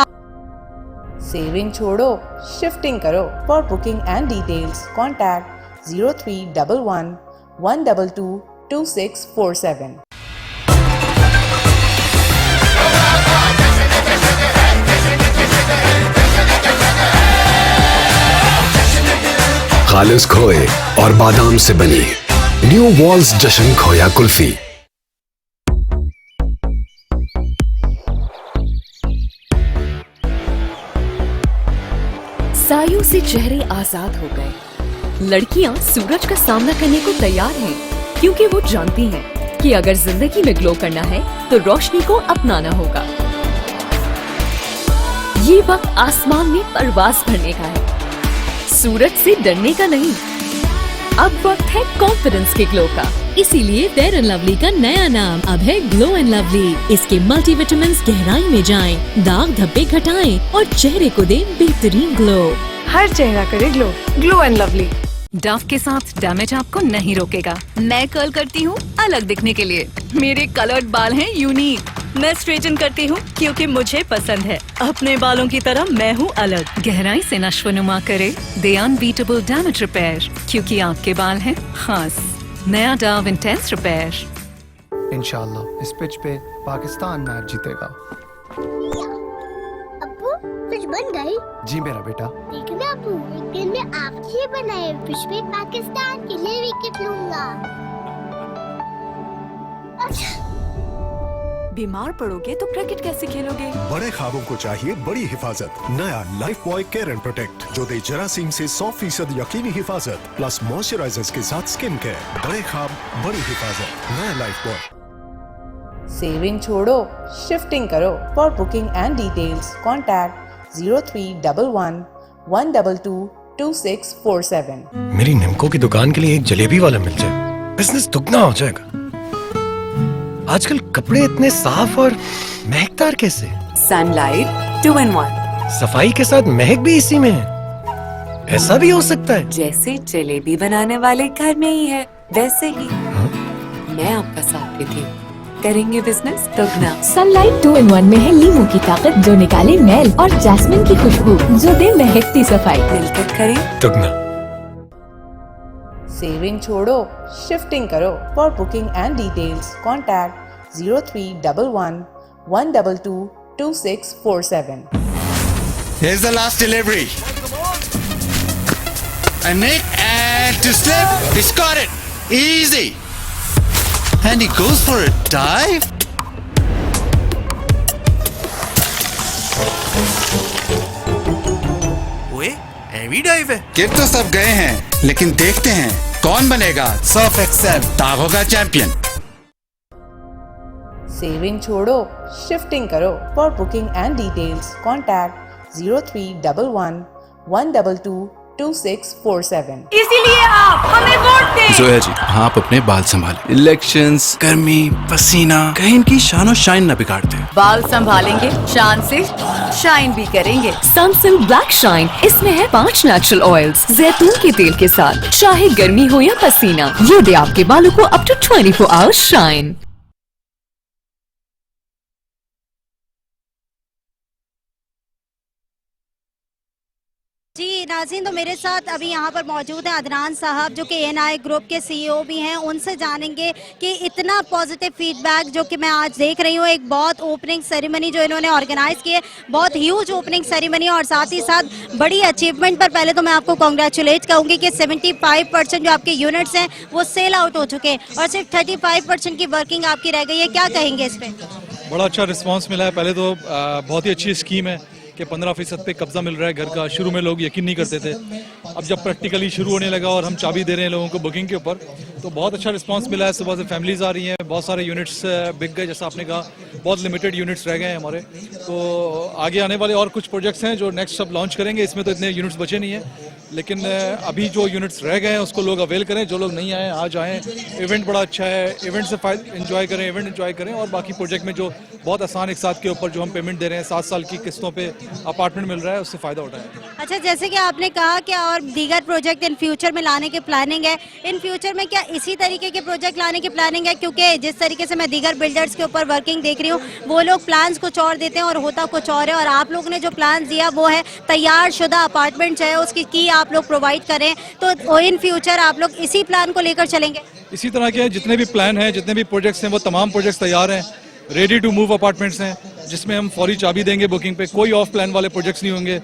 सेविंग छोड़ो, शिफ्टिंग करो। For booking and details contact 0311 122 2647। खालिस खोए और बादाम से बनी न्यू वॉल्स जश्न खोया कुल्फी। सायों से चेहरे आजाद हो गए। लड़कियां सूरज का सामना करने को तैयार हैं, क्योंकि वो जानती हैं कि अगर जिंदगी में ग्लो करना है तो रोशनी को अपनाना होगा। ये वक्त आसमान में परवाज भरने का है, सूरज से डरने का नहीं। अब वक्त है कॉन्फिडेंस के ग्लो का, इसीलिए फेयर एंड लवली का नया नाम अब है ग्लो एंड लवली। इसके मल्टीविटामिन्स गहराई में जाएं, दाग धब्बे घटाएं और चेहरे को दें बेहतरीन ग्लो। हर चेहरा करे glow, glow and lovely. Dove के साथ डैमेज आपको नहीं रोकेगा। मैं कर्ल करती हूँ अलग दिखने के लिए, मेरे कलर्ड बाल हैं यूनिक। मैं स्ट्रेटन करती हूँ क्योंकि मुझे पसंद है, अपने बालों की तरह मैं हूँ अलग। गहराई से नश्वनुमा करे दे अनबीटेबल डैमेज रिपेयर, क्योंकि आपके बाल हैं खास। नया डव इंटेंस रिपेयर। इंशाल्लाह इस पिच पे पाकिस्तान मैच जीतेगा। अब्बू पिच बन गई? जी मेरा बेटा। देखना अब्बू, एक दिन में आपके बनाए पिच पे पाकिस्तान के लिए विकेट लूंगा। अच्छा। बीमार पड़ोगे तो क्रिकेट कैसे खेलोगे? बड़े ख्वाबों को चाहिए बड़ी हिफाजत। नया life boy care and protect जो दे जरासीम से 100% यकीनी हिफाजत प्लस मॉइस्चराइजर्स के साथ स्किन केयर। बड़े ख्वाब बड़ी हिफाजत, नया लाइफ बॉय। सेविंग छोड़ो, शिफ्टिंग करो। For booking and details contact 0311 122 2647। मेरी निमको की दुकान के लिए एक जलेबी वाला मिल जाए, बिजनेस दुगना हो जाएगा। आजकल कपड़े इतने साफ और महकदार कैसे? Sunlight 2-in-1। सफाई के साथ महक भी इसी में है, ऐसा भी हो सकता है? जैसे जलेबी बनाने वाले घर में ही है वैसे ही। मैं आपका साथ देती हूँ, करेंगे बिजनेस दुगना। सनलाइट 2-in-1 में है लीमू की ताकत जो निकाले मैल और जैस्मिन की खुशबू जो दे महकती सफाई। मिलकर करें दुगना। सेविंग छोड़ो, शिफ्टिंग करो। For booking and details contact 0311 122 2647। Here's the last delivery. And Nick, and to slip, he's got it. Easy. And he goes for a dive. ओए, heavy dive है। गिर तो सब गए हैं, लेकिन देखते हैं कौन बनेगा सर्फ एक्सेल दागों का चैंपियन। सेविंग छोड़ो, शिफ्टिंग करो। For booking and details contact 0311 122 2647. इसीलिए आप हमें वोट दें। जोया जी, आप अपने बाल संभालें। इलेक्शंस, गर्मी, पसीना, कहीं इनकी शानो शाइन न बिगाड़ दे। बाल संभालेंगे, शान से शाइन भी करेंगे। सनसिल्क ब्लैक शाइन, इसमें है 5 नेचुरल ऑयल्स जैतून के तेल के साथ। चाहे गर्मी हो या पसीना, ये दे आपके बालों को अप टू 24 आवर्स शाइन। जी नाज़रीन, तो मेरे साथ अभी यहाँ पर मौजूद हैं अदनान साहब, जो कि एएनआई ग्रुप के सीईओ भी हैं। उनसे जानेंगे कि इतना पॉजिटिव फीडबैक जो कि मैं आज देख रही हूँ, एक बहुत ओपनिंग सेरेमनी जो इन्होंने ऑर्गेनाइज की है, बहुत ह्यूज ओपनिंग सेरेमनी, और साथ ही साथ बड़ी अचीवमेंट पर पहले तो मैं आपको कॉन्ग्रेचुलेट कहूँगी कि 75% जो आपके यूनिट्स हैं वो सेल आउट हो चुके हैं और सिर्फ 35% की वर्किंग आपकी रह गई है। क्या कहेंगे इस पर? बड़ा अच्छा रिस्पांस मिला है। पहले तो बहुत ही अच्छी स्कीम है कि 15% पे कब्जा मिल रहा है घर का। शुरू में लोग यकीन नहीं करते थे, अब जब प्रैक्टिकली शुरू होने लगा और हम चाबी दे रहे हैं लोगों को बुकिंग के ऊपर, तो बहुत अच्छा रिस्पांस मिला है। सुबह से फैमिलीज आ रही हैं, बहुत सारे यूनिट्स बिक गए, जैसा आपने कहा, बहुत लिमिटेड यूनिट्स रह गए हैं हमारे। तो आगे आने वाले और कुछ प्रोजेक्ट्स हैं जो नेक्स्ट सब लॉन्च करेंगे। इसमें तो इतने यूनिट्स बचे नहीं हैं, लेकिन अभी जो यूनिट्स रह गए हैं उसको लोग अवेल करें। जो लोग नहीं आए आज आएँ। इवेंट बड़ा अच्छा है, इवेंट से एंजॉय करें, इवेंट एंजॉय करें। और बाकी प्रोजेक्ट में जो बहुत आसान एक साथ के ऊपर जो हम पेमेंट दे रहे हैं, 7 साल की किस्तों पे अपार्टमेंट मिल रहा है, उससे फ़ायदा उठाएं। अच्छा, जैसे कि आपने कहा कि और दीगर प्रोजेक्ट इन फ्यूचर में लाने की प्लानिंग है, इन फ्यूचर में क्या इसी तरीके के प्रोजेक्ट लाने की प्लानिंग है? क्योंकि जिस तरीके से मैं दीगर बिल्डर्स के ऊपर वर्किंग देख रही हूँ, वो लोग प्लान्स कुछ और देते हैं और होता कुछ और है, और आप लोगों ने जो प्लान दिया वो है तैयार शुदा अपार्टमेंट है, उसकी की आप लोग प्रोवाइड करें। तो इन फ्यूचर आप लोग इसी प्लान को लेकर चलेंगे? इसी तरह के जितने भी प्लान हैं, जितने भी प्रोजेक्ट्स हैं, वो तमाम प्रोजेक्ट्स तैयार हैं। रेडी टू मूव अपार्टमेंट्स हैं, जिसमें हम फौरी चाबी देंगे बुकिंग पे। कोई ऑफ प्लान वाले प्रोजेक्ट्स नहीं होंगे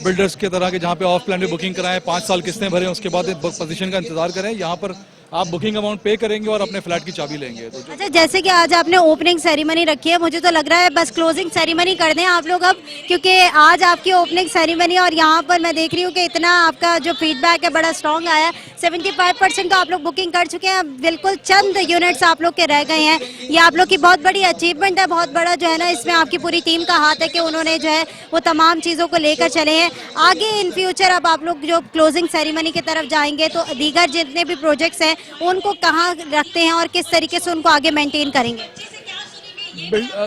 बिल्डर्स के तरह के, जहाँ पे ऑफ प्लान पे बुकिंग कराएं, 5 साल किस्तें भरें, उसके बाद पोजीशन का इंतजार करें। यहाँ पर आप बुकिंग अमाउंट पे करेंगे और अपने फ्लैट की चाबी लेंगे। तो अच्छा, जैसे कि आज आपने ओपनिंग सेरेमनी रखी है, मुझे तो लग रहा है बस क्लोजिंग सेरेमनी कर दें आप लोग अब, क्योंकि आज आपकी ओपनिंग सेरेमनी और यहाँ पर मैं देख रही हूँ कि इतना आपका जो फीडबैक है बड़ा स्ट्रॉन्ग आया। 75% तो आप लोग बुकिंग कर चुके हैं, बिल्कुल चंद यूनिट्स आप लोग के रह गए हैं। ये आप लोग की बहुत बड़ी अचीवमेंट है, बहुत बड़ा जो है ना, इसमें आपकी पूरी टीम का हाथ है कि उन्होंने जो है वो तमाम चीज़ों को लेकर चले हैं आगे। इन फ्यूचर अब आप लोग जो क्लोजिंग सेरेमनी की तरफ जाएंगे, तो दीगर जितने भी प्रोजेक्ट्स हैं उनको कहाँ रखते हैं और किस तरीके से उनको आगे मेंटेन करेंगे?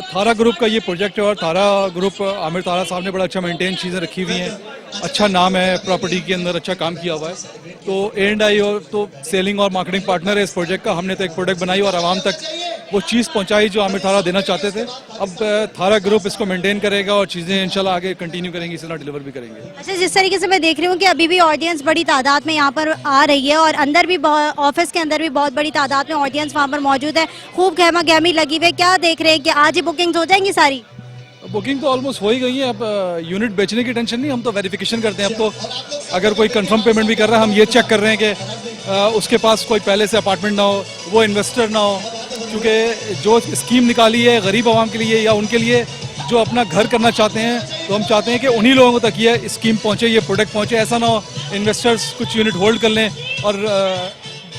थारा ग्रुप का ये प्रोजेक्ट है, और थारा ग्रुप, आमिर थारा साहब ने बड़ा अच्छा मेंटेन चीज़ें रखी हुई हैं, अच्छा नाम है प्रॉपर्टी के अंदर, अच्छा काम किया हुआ है। तो A&I और तो सेलिंग और मार्केटिंग पार्टनर है इस प्रोजेक्ट का। हमने तो एक प्रोडक्ट बनाई और आवाम तक वो चीज़ पहुंचाई जो आमिर थारा देना चाहते थे। अब थारा ग्रुप इसको मेंटेन करेगा और चीज़ें इंशाल्लाह आगे कंटिन्यू करेंगी, इस तरह डिलीवर भी करेंगे। अच्छा, जिस तरीके से मैं देख रही हूँ कि अभी भी ऑडियंस बड़ी तादाद में यहाँ पर आ रही है, और अंदर भी ऑफिस के अंदर भी बहुत बड़ी तादाद में ऑडियंस वहाँ पर मौजूद है, खूब गहमा गहमी लगी हुई है। क्या देख रहे हैं कि आज ही बुकिंग हो जाएंगी सारी? बुकिंग तो ऑलमोस्ट हो ही गई है। अब यूनिट बेचने की टेंशन नहीं, हम तो वेरिफिकेशन करते हैं। अब तो अगर कोई कंफर्म पेमेंट भी कर रहा है, हम ये चेक कर रहे हैं कि उसके पास कोई पहले से अपार्टमेंट ना हो, वो इन्वेस्टर ना हो, क्योंकि जो स्कीम निकाली है गरीब आवाम के लिए या उनके लिए जो अपना घर करना चाहते हैं, तो हम चाहते हैं कि उन्हीं लोगों तक ये स्कीम पहुँचे, ये प्रोडक्ट पहुँचे। ऐसा ना हो इन्वेस्टर्स कुछ यूनिट होल्ड कर लें और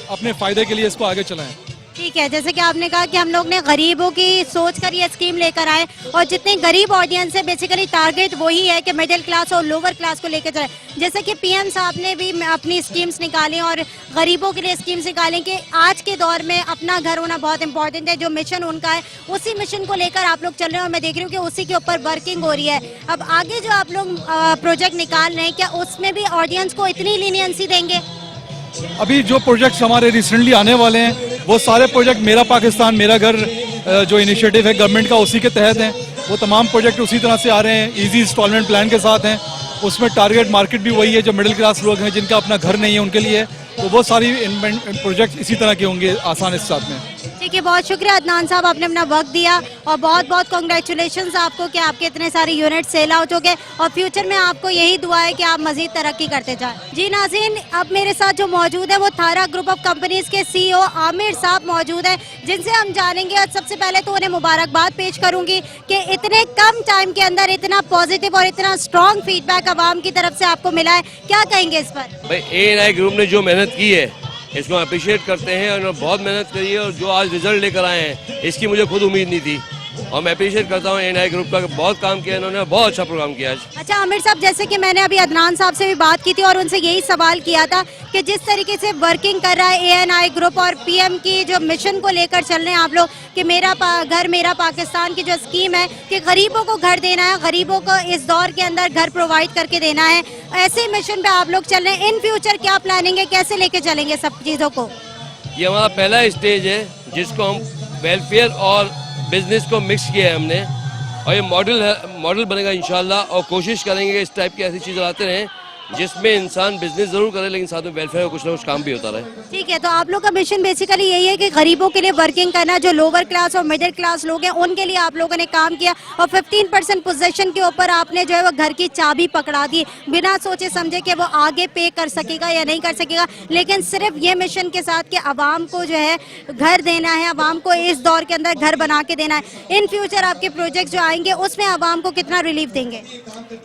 अपने फ़ायदे के लिए इसको आगे चलाएं। ठीक है, जैसे कि आपने कहा कि हम लोग ने गरीबों की सोच कर ये स्कीम लेकर आए, और जितने गरीब ऑडियंस है बेसिकली टारगेट वही है कि मिडिल क्लास और लोअर क्लास को लेकर चलाए। जैसे कि PM साहब ने भी अपनी स्कीम्स निकाली और गरीबों के लिए स्कीम्स निकालें कि आज के दौर में अपना घर होना बहुत इंपॉर्टेंट है। जो मिशन उनका है, उसी मिशन को लेकर आप लोग चल रहे हैं, और मैं देख रही हूँ कि उसी के ऊपर वर्किंग हो रही है। अब आगे जो आप लोग प्रोजेक्ट निकाल रहे हैं, क्या उसमें भी ऑडियंस को इतनी लीनियंसी देंगे? अभी जो प्रोजेक्ट्स हमारे रिसेंटली आने वाले हैं, वो सारे प्रोजेक्ट मेरा पाकिस्तान मेरा घर जो इनिशिएटिव है गवर्नमेंट का, उसी के तहत हैं। वो तमाम प्रोजेक्ट उसी तरह से आ रहे हैं, इजी इंस्टॉलमेंट प्लान के साथ हैं। उसमें टारगेट मार्केट भी वही है, जो मिडिल क्लास लोग हैं जिनका अपना घर नहीं है उनके लिए। तो वो सारी प्रोजेक्ट इसी तरह के होंगे आसान इस साथ में। ठीक है, बहुत शुक्रिया अदनान साहब, आपने अपना वक्त दिया, और बहुत बहुत कॉन्ग्रेचुलेशंस आपको कि आपके इतने सारे यूनिट सेल आउट हो गए, और फ्यूचर में आपको यही दुआ है कि आप मजीद तरक्की करते जाएं। जी नाज़रीन, अब मेरे साथ जो मौजूद है वो थारा ग्रुप ऑफ कंपनीज के CEO आमिर साहब मौजूद हैं, जिनसे हम जानेंगे। और सबसे पहले तो उन्हें मुबारकबाद पेश करूंगी कि इतने कम टाइम के अंदर इतना पॉजिटिव और इतना स्ट्रॉन्ग फीडबैक आवाम की तरफ से आपको मिला है, क्या कहेंगे इस पर? भाई, A&I ग्रुप ने जो मेहनत की है इसको अप्रिशिएट करते हैं, और बहुत मेहनत करी है, और जो आज रिजल्ट लेकर आए हैं इसकी मुझे खुद उम्मीद नहीं थी। और मैं अप्रिशिएट करता हूँ एएनआई ग्रुप का, बहुत काम किया इन्होंने, बहुत अच्छा प्रोग्राम किया आज। अच्छा आमिर साहब, जैसे कि मैंने अभी अदनान साहब से भी बात की थी और उनसे यही सवाल किया था कि जिस तरीके से वर्किंग कर रहा है एएनआई ग्रुप और पीएम की जो मिशन को लेकर चल रहे हैं आप लोग कि मेरा घर मेरा पाकिस्तान की जो स्कीम है कि गरीबों को घर देना है, गरीबों को इस दौर के अंदर घर प्रोवाइड करके देना है, ऐसे मिशन पे आप लोग चल रहे हैं। इन फ्यूचर क्या प्लानिंग है, कैसे लेके चलेंगे सब चीज़ों को? ये हमारा पहला स्टेज है जिसको हम वेलफेयर और बिजनेस को मिक्स किया है हमने, और ये मॉडल बनेगा इंशाल्लाह। और कोशिश करेंगे कि इस टाइप की ऐसी चीज़ें लाते रहें जिसमें इंसान बिजनेस जरूर करे लेकिन साथ में वेलफेयर का कुछ ना कुछ काम भी होता रहे। ठीक है, तो आप लोग का मिशन बेसिकली यही है कि गरीबों के लिए वर्किंग करना, जो लोअर क्लास और मिडिल क्लास लोग हैं उनके लिए आप लोगों ने काम किया और 15% पोजीशन के ऊपर आपने जो है वो घर की चाबी पकड़ा दी, बिना सोचे समझे कि वो आगे पे कर सकेगा या नहीं कर सकेगा, लेकिन सिर्फ ये मिशन के साथ कि आवाम को जो है घर देना है, आवाम को इस दौर के अंदर घर बना के देना है। इन फ्यूचर आपके प्रोजेक्ट जो आएंगे उसमें आवाम को कितना रिलीफ देंगे?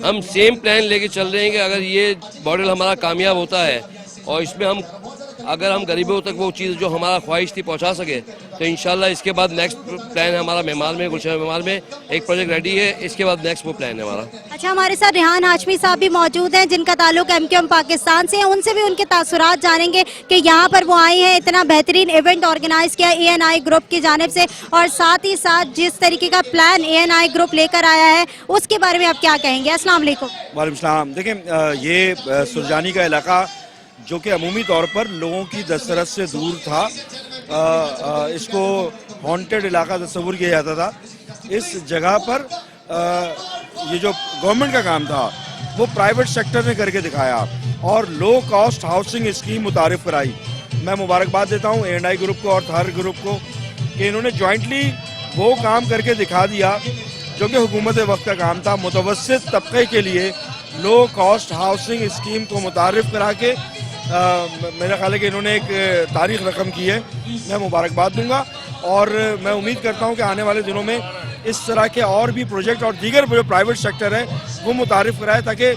हम सेम प्लान लेके चल रहे हैं कि अगर ये मॉडल हमारा कामयाब होता है और इसमें अगर हम गरीबों तक वो चीज़ जो हमारा ख्वाहिश थी पहुंचा सके तो इंशाल्लाह इसके बाद नेक्स्ट प्लान है हमारा मेहमान में, गुलशन मेहमान में एक प्रोजेक्ट रेडी है, इसके बाद नेक्स्ट वो प्लान है हमारा। अच्छा, हमारे साथ रेहान हाशमी साहब भी मौजूद हैं जिनका ताल्लुक एमक्यूएम पाकिस्तान से है, उनसे भी उनके तासुरात जानेंगे कि यहाँ पर वो आए हैं, इतना बेहतरीन इवेंट ऑर्गेनाइज किया एएनआई ग्रुप की जानिब से और साथ ही साथ जिस तरीके का प्लान एएनआई ग्रुप लेकर आया है उसके बारे में आप क्या कहेंगे? अस्सलाम वालेकुम। वालेकुम सलाम। देखें, ये सुरजानी का इलाका जो कि अमूमी तौर पर लोगों की दस्तरस से दूर था, इसको हॉन्टेड इलाका तस्वुर किया जाता था। इस जगह पर ये जो गवर्नमेंट का काम था वो प्राइवेट सेक्टर ने करके दिखाया और लो कॉस्ट हाउसिंग स्कीम मुतारिफ कराई। मैं मुबारकबाद देता हूँ एएनआई ग्रुप को और थार ग्रुप को कि इन्होंने जॉइंटली वो काम करके दिखा दिया जो कि हुकूमत वक्त का काम था। मुतवस्सित तबके के लिए लो कॉस्ट हाउसिंग स्कीम को मुतारिफ करा के मेरा ख्याल है कि इन्होंने एक तारीख रकम की है। मैं मुबारकबाद दूंगा और मैं उम्मीद करता हूं कि आने वाले दिनों में इस तरह के और भी प्रोजेक्ट और दीगर जो प्राइवेट सेक्टर है वो मुतारिफ कराए ताकि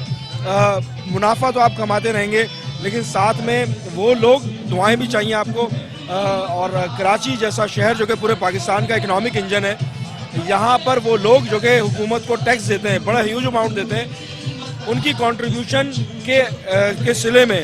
मुनाफा तो आप कमाते रहेंगे लेकिन साथ में वो लोग, दुआएं भी चाहिए आपको। और कराची जैसा शहर जो कि पूरे पाकिस्तान का इकनॉमिक इंजन है, यहाँ पर वो लोग जो कि हुकूमत को टैक्स देते हैं, बड़ा ह्यूज अमाउंट देते हैं, उनकी कंट्रीब्यूशन के सिले में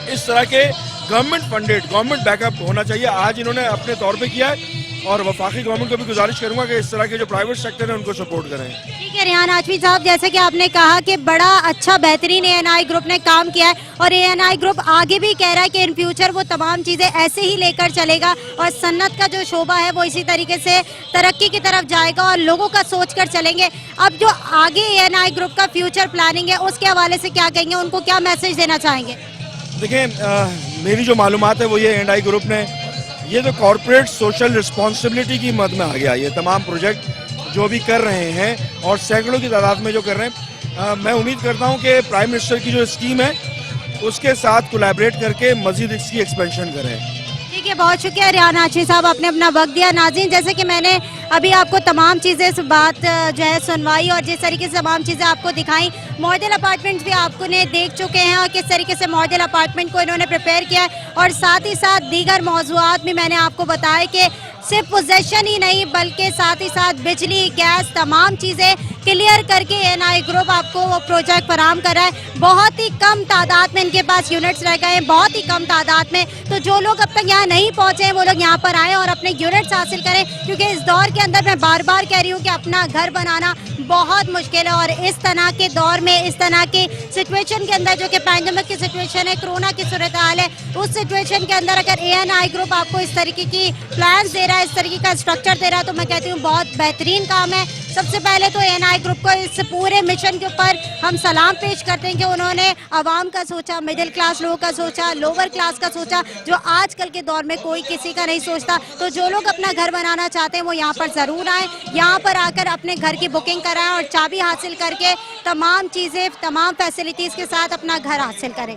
इस तरह के गवर्नमेंट फंडेड, गवर्नमेंट बैकअप होना चाहिए। आज इन्होंने अपने तौर पे किया है और वफाकी गवर्नमेंट को भी गुजारिश करूंगा कि इस तरह के जो प्राइवेट सेक्टर है उनको सपोर्ट करें। ठीक है रेहान हाशमी साहब, जैसे कि आपने कहा कि बड़ा अच्छा बेहतरीन एएनआई ग्रुप ने काम किया है और एएनआई ग्रुप आगे भी कह रहा है कि इन फ्यूचर वो तमाम चीज़ें ऐसे ही लेकर चलेगा और सन्नत का जो शोबा है वो इसी तरीके से तरक्की की तरफ जाएगा और लोगों का सोच कर चलेंगे। अब जो आगे एएनआई ग्रुप का फ्यूचर प्लानिंग है उसके हवाले से क्या कहेंगे, उनको क्या मैसेज देना चाहेंगे? देखिए, मेरी जो मालूमात है वो ये एएनआई ग्रुप ने ये तो कॉर्पोरेट सोशल रिस्पॉन्सिबिलिटी की मद में आ गया। ये तमाम प्रोजेक्ट जो भी कर रहे हैं और सैकड़ों की तादाद में जो कर रहे हैं, मैं उम्मीद करता हूं कि प्राइम मिनिस्टर की जो स्कीम है उसके साथ कोलैबोरेट करके मजीद इसकी एक्सपेंशन करें। ठीक है, बहुत शुक्रिया रेहान हाशमी साहब, आपने अपना वक्त दिया। नाज़रीन, जैसे कि मैंने अभी आपको तमाम चीज़ें इस बात जो है सुनवाई और जिस तरीके से तमाम चीज़ें आपको दिखाई, मॉडल अपार्टमेंट्स भी आपको ने देख चुके हैं और किस तरीके से मॉडल अपार्टमेंट को इन्होंने प्रिपेयर किया है और साथ ही साथ दीगर मौज़ूआत भी मैंने आपको बताया कि सिर्फ पोजेशन ही नहीं बल्कि साथ ही साथ बिजली, गैस, तमाम चीज़ें क्लियर करके एएनआई ग्रुप आपको वो प्रोजेक्ट फराहम कर रहा है। बहुत ही कम तादाद में इनके पास यूनिट्स रह गए हैं, बहुत ही कम तादाद में। तो जो लोग अब तक यहाँ नहीं पहुँचे हैं वो लोग यहाँ पर आएँ और अपने यूनिट्स हासिल करें, क्योंकि इस दौर के अंदर मैं बार बार कह रही हूँ कि अपना घर बनाना बहुत मुश्किल है और इस तरह के दौर में, इस तरह की सिचुएशन के अंदर जो कि पैंडेमिक की सिचुएशन है, कोरोना की सूरत हाल है, उस सिचुएशन के अंदर अगर एएनआई ग्रुप आपको इस तरीके की प्लान्स दे रहा है, इस तरीके का स्ट्रक्चर दे रहा है, तो मैं कहती हूँ बहुत बेहतरीन काम है। सबसे पहले तो एएनआई ग्रुप को इस पूरे मिशन के ऊपर हम सलाम पेश करते हैं कि उन्होंने आवाम का सोचा, मिडिल क्लास लोगों का सोचा, लोअर क्लास का सोचा, जो आजकल के दौर में कोई किसी का नहीं सोचता। तो जो लोग अपना घर बनाना चाहते हैं वो यहाँ पर ज़रूर आएँ, यहाँ पर आकर अपने घर की बुकिंग कराएं और चाबी हासिल करके तमाम चीज़ें, तमाम फैसिलिटीज़ के साथ अपना घर हासिल करें।